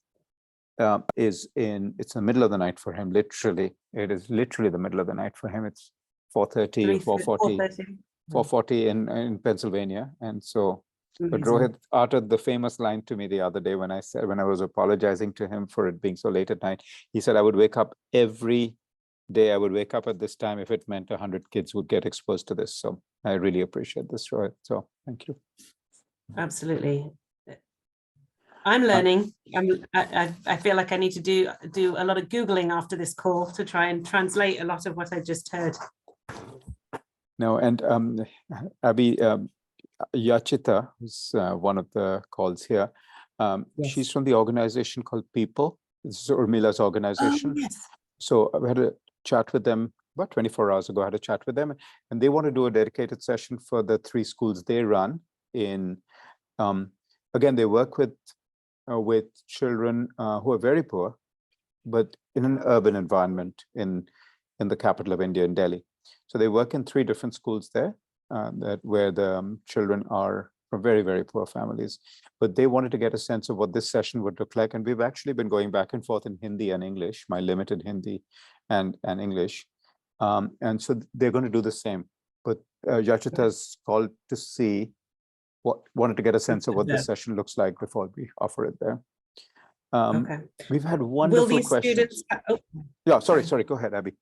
it's in the middle of the night for him, literally. It is literally the middle of the night for him. It's 4:30 or 4:40 in Pennsylvania. And so But reason. Rohit uttered the famous line to me the other day when I was apologizing to him for it being so late at night. He said, I would wake up every day. I would wake up at this time if it meant 100 kids would get exposed to this. So I really appreciate this, Rohit. So thank you. Absolutely. I'm learning. I feel like I need to do a lot of Googling after this call to try and translate a lot of what I just heard. No, and Abhi, Yachita, who's one of the calls here, she's Yes. from the organization called People. This is Urmila's organization. Yes. So I had a chat with them about 24 hours ago. I had a chat with them, and they want to do a dedicated session for the 3 schools they run in. Again, they work with children who are very poor, but in an urban environment in the capital of India, in Delhi. So they work in 3 different schools there, where the children are from very, very poor families. But they wanted to get a sense of what this session would look like. And we've actually been going back and forth in Hindi and English, my limited Hindi and English. And so they're going to do the same. But Yachita's called to see wanted to get a sense of what this session looks like before we offer it there. Okay. We've had Will wonderful these questions. students? Yeah, sorry, go ahead, Abby.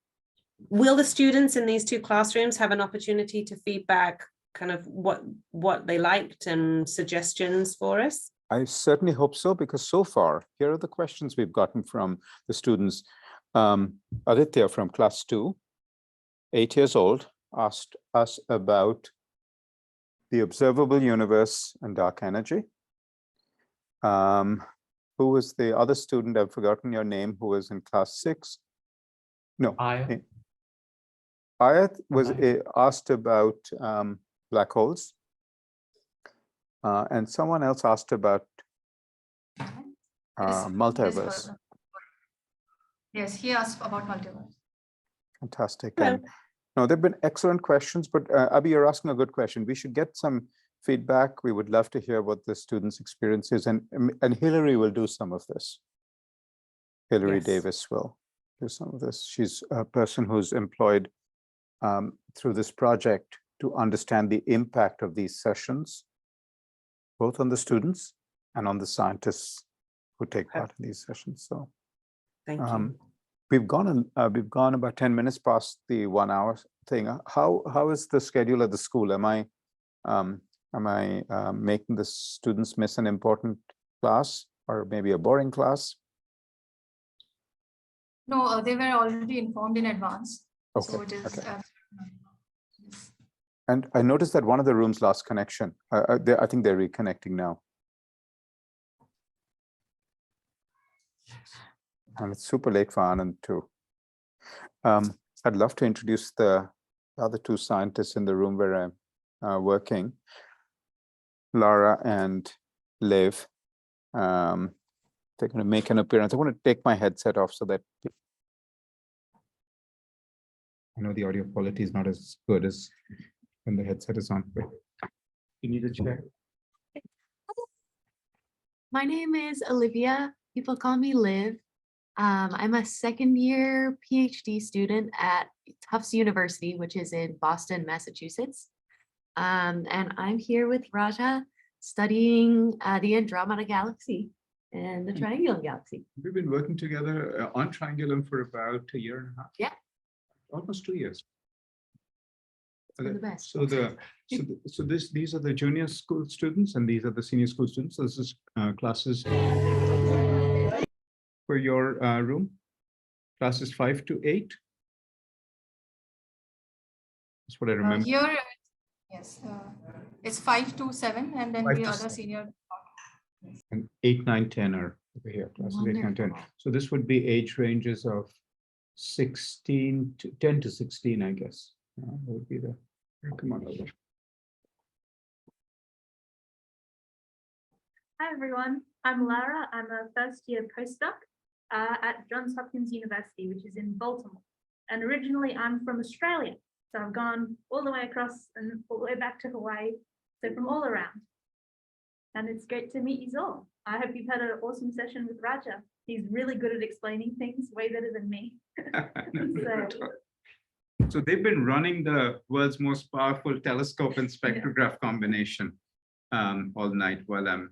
Will the students in these 2 classrooms have an opportunity to feedback kind of what they liked and suggestions for us? I certainly hope so, because so far, here are the questions we've gotten from the students. Aditya from class 2, 8 years old, asked us about the observable universe and dark energy. Who was the other student? I've forgotten your name, who was in class 6. No. Ayat was asked about black holes. And someone else asked about multiverse. Yes, he asked about multiverse. Fantastic. Hello. And no, they've been excellent questions, but Abhi, you're asking a good question. We should get some feedback. We would love to hear what the students' experience is, and Hillary will do some of this. Hillary Yes. Davis will do some of this. She's a person who's employed through this project to understand the impact of these sessions, both on the students and on the scientists who take part in these sessions. So Thank you. we've gone about 10 minutes past the 1 hour thing. How is the schedule at the school? Am I making the students miss an important class or maybe a boring class? No, they were already informed in advance. Okay, So it is. okay. And I noticed that one of the rooms lost connection. I think they're reconnecting now. And it's super late for Anand too. I'd love to introduce the other 2 scientists in the room where I'm working, Lara and Liv. They're going to make an appearance. I want to take my headset off so that I know the audio quality is not as good as when the headset is on. You need a chair. My name is Olivia. People call me Liv. I'm a 2nd year PhD student at Tufts University, which is in Boston, Massachusetts. And I'm here with Raja studying the Andromeda Galaxy and the Triangulum Galaxy. We've been working together on Triangulum for about 1.5 years. Yeah. Almost 2 years. It's been the best. So these are the junior school students and these are the senior school students. So this is classes for your room, classes 5 to 8. That's what I remember. Here, yes, it's 5 to 7, and then 5 the to other 7. senior. And 8, 9, 10 are over here. Classes 8, 9, 10. Wonderful. So this would be age ranges of 16 to 10 to 16, I guess. That would be the. Come on over. Hi, everyone. I'm Lara. I'm a 1st year postdoc at Johns Hopkins University, which is in Baltimore. And originally I'm from Australia. So I've gone all the way across and all the way back to Hawaii. So from all around. And it's great to meet you all. I hope you've had an awesome session with Raja. He's really good at explaining things, way better than me. So they've been running the world's most powerful telescope and spectrograph combination. all night while I've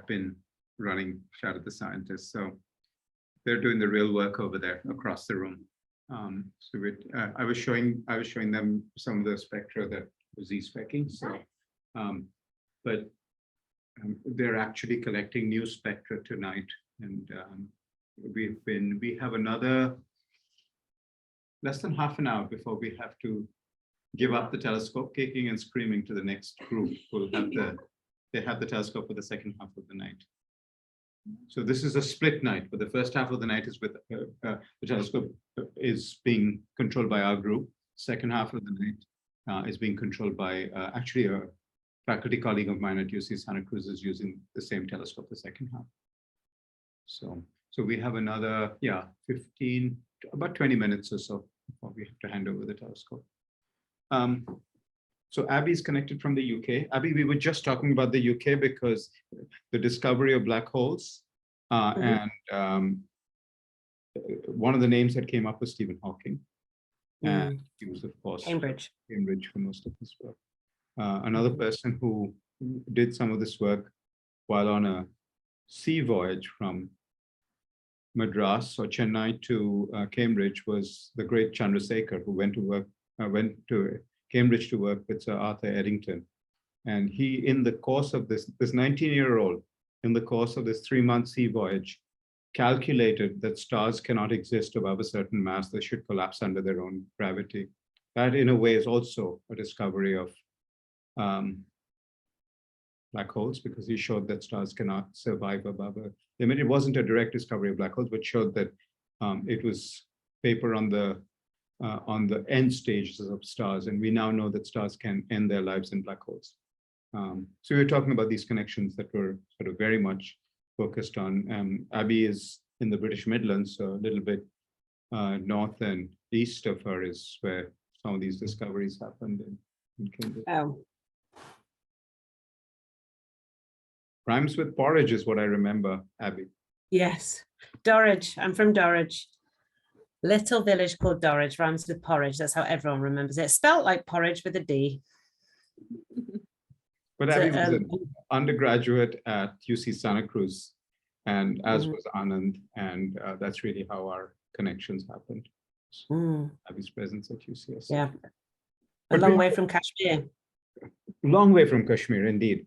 been running Shout at the Scientists. So they're doing the real work over there across the room. I was showing them some of the spectra that was Z-specking. So, but they're actually collecting new spectra tonight, and we have another less than half an hour before we have to give up the telescope, kicking and screaming to the next group who they have the telescope for the second half of the night. So this is a split night, but the first half of the night is with the telescope is being controlled by our group. Second half of the night is being controlled by actually a faculty colleague of mine at UC Santa Cruz is using the same telescope the second half. So we have another, 15, about 20 minutes or so before we have to hand over the telescope. So Abby is connected from the UK. Abby, we were just talking about the UK because the discovery of black holes and one of the names that came up was Stephen Hawking. And he was, of course, Cambridge for most of his work. Another person who did some of this work while on a sea voyage from Madras or Chennai to Cambridge was the great Chandrasekhar, who went to Cambridge to work with Sir Arthur Eddington. And he, in the course of this 19-year-old, in the course of this 3-month sea voyage, calculated that stars cannot exist above a certain mass. They should collapse under their own gravity. That, in a way, is also a discovery of black holes, because he showed that stars cannot survive above a limit. It wasn't a direct discovery of black holes, but showed that it was paper on the end stages of stars, and we now know that stars can end their lives in black holes. So we were talking about these connections that were sort of very much focused on. Abby is in the British Midlands, so a little bit north and east of her is where some of these discoveries happened in Cambridge. Oh. Rhymes with porridge is what I remember, Abby. Yes, Dorridge. I'm from Dorridge. Little village called Dorridge, rhymes with porridge. That's how everyone remembers it. Spelt like porridge with a D. But Abby was an undergraduate at UC Santa Cruz, and as was Anand, and that's really how our connections happened. Abby's presence at UCS. Yeah, a long way from Kashmir. Long way from Kashmir, indeed.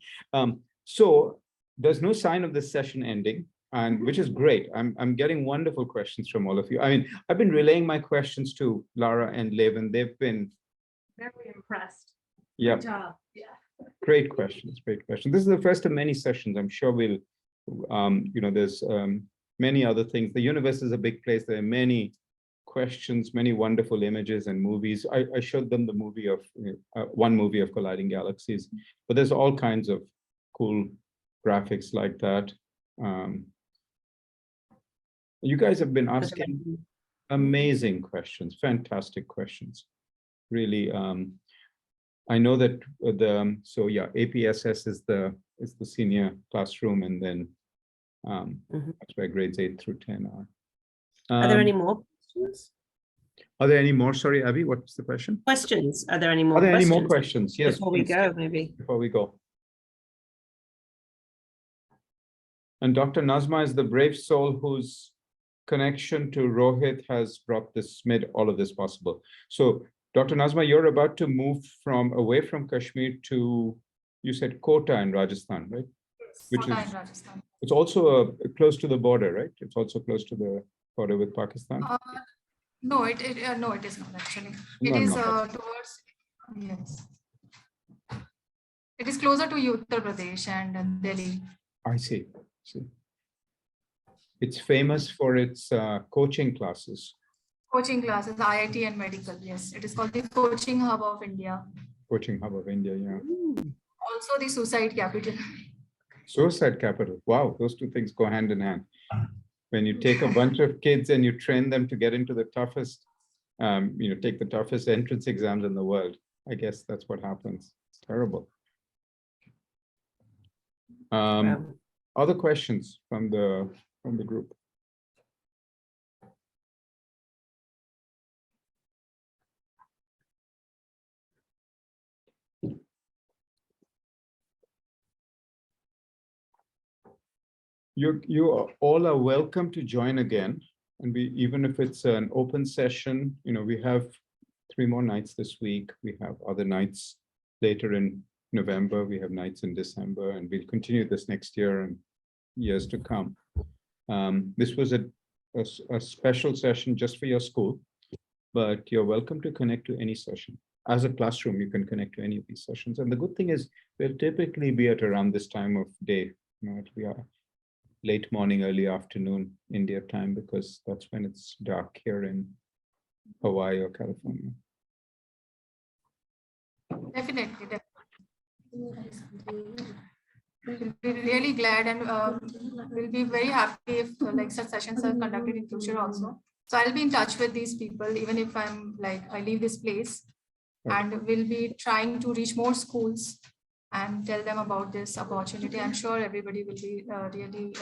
So there's no sign of this session ending, and which is great. I'm getting wonderful questions from all of you. I mean, I've been relaying my questions to Lara and Levin. They've been very impressed. Yeah. Good job. Yeah. Great questions, great questions. This is the first of many sessions. I'm sure we'll, there's many other things. The universe is a big place. There are many questions, many wonderful images and movies. I showed them the movie of, one movie of Colliding Galaxies, but there's all kinds of cool graphics like that. You guys have been asking amazing questions, fantastic questions. Really, I know that APSS is the senior classroom, and then that's where grades 8 through 10 are. Are there any more questions? Are there any more? Sorry, Abby, what was the question? Questions. Are there any more? Are there questions? any more questions? Yes. Before we go, maybe. Before we go. And Dr. Nazma is the brave soul whose connection to Rohit has made all of this possible. So, Dr. Nazma, you're about to move away from Kashmir to, you said Kota in Rajasthan, right? Kota in Rajasthan. It's also close to the border, right? It's also close to the border with Pakistan. No, it is not actually. It No, is not. towards, yes. It is closer to Uttar Pradesh and Delhi. I see. It's famous for its coaching classes. Coaching classes, IIT and medical. Yes, it is called the coaching hub of India. Coaching hub of India, yeah. Also the suicide capital. Suicide capital. Wow, those two things go hand in hand. When you take a bunch of kids and you train them to get into the toughest, take the toughest entrance exams in the world, I guess that's what happens. It's terrible. Other questions from the group? all are welcome to join again. And even if it's an open session, we have 3 more nights this week. We have other nights later in November. We have nights in December, and we'll continue this next year and years to come. This was a special session just for your school, but you're welcome to connect to any session. As a classroom, you can connect to any of these sessions. And the good thing is we'll typically be at around this time of day. We are late morning, early afternoon India time, because that's when it's dark here in Hawaii or California. Definitely. We'll be really glad, and we'll be very happy if like such sessions are conducted in future also. So I'll be in touch with these people, even if I leave this place, and we'll be trying to reach more schools and tell them about this opportunity. I'm sure everybody will be really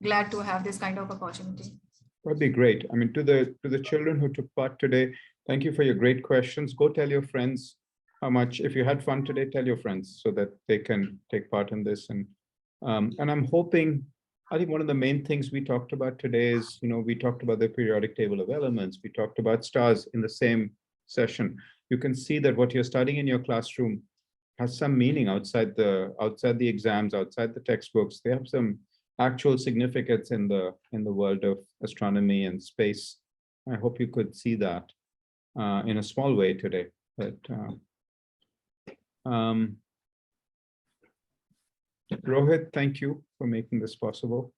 glad to have this kind of opportunity. That'd be great. I mean, to the children who took part today, thank you for your great questions. Go tell your friends how much, if you had fun today, tell your friends so that they can take part in this. And I'm hoping, I think one of the main things we talked about today is, we talked about the periodic table of elements. We talked about stars in the same session. You can see that what you're studying in your classroom has some meaning outside the exams, outside the textbooks. They have some actual significance in the world of astronomy and space. I hope you could see that in a small way today. But Rohit, thank you for making this possible.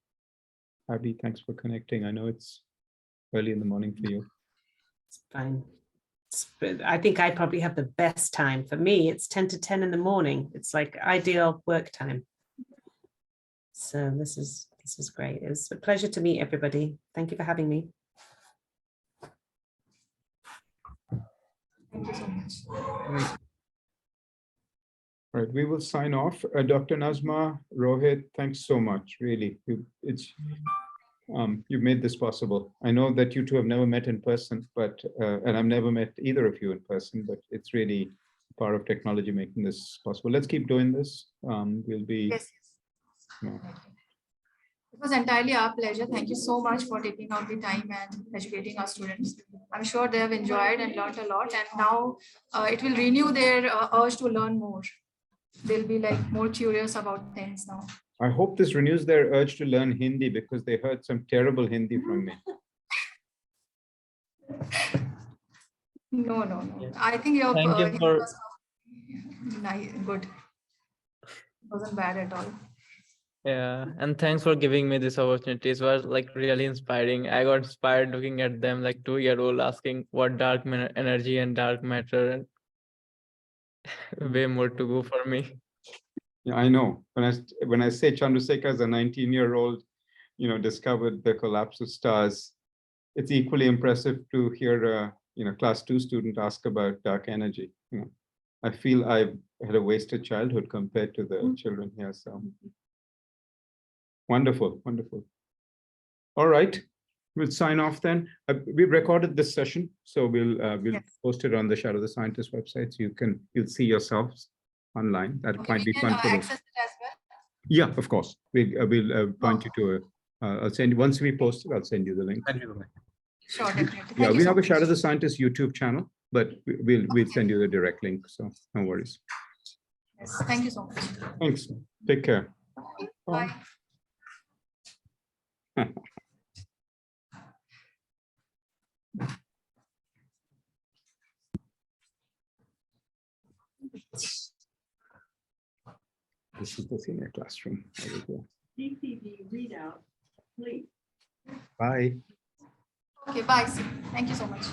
Abby, thanks for connecting. I know it's early in the morning for you. It's fine. I think I probably have the best time. For me, it's 10 to 10 in the morning. It's like ideal work time. So this is great. It's a pleasure to meet everybody. Thank you for having me. Thank you so much. All right, we will sign off. Dr. Nazma, Rohit, thanks so much. Really, you made this possible. I know that you two have never met in person, but and I've never met either of you in person, but it's really part of technology making this possible. Let's keep doing this. We'll be. Yes. It was entirely our pleasure. Thank you so much for taking out the time and educating our students. I'm sure they have enjoyed and learned a lot, and now it will renew their urge to learn more. They'll be more curious about things now. I hope this renews their urge to learn Hindi, because they heard some terrible Hindi from me. No. I think your Thank you for good. It wasn't bad at all. Yeah, and thanks for giving me this opportunity. It was really inspiring. I got inspired looking at them 2-year-old asking what dark energy and dark matter, and way more to go for me. Yeah, I know. When I say Chandrasekhar as a 19-year-old, discovered the collapse of stars, it's equally impressive to hear a class 2 student ask about dark energy. I feel I had a wasted childhood compared to the children here. So wonderful. All right, we'll sign off then. We've recorded this session, so we'll post it on the Shadow the Scientist website, so you'll see yourselves online. That might be fun for access it as well. Yeah, of course. We'll point you to I'll send you, once we post it, I'll send you the link. Sure, definitely. Yeah, we have a Shadow the Scientist YouTube channel, but we'll send you the direct link, so no worries. Yes, thank you so much. Thanks. Take care. Bye. This is the senior classroom. There we go. DTV readout, please. Bye. Okay, bye. Thank you so much.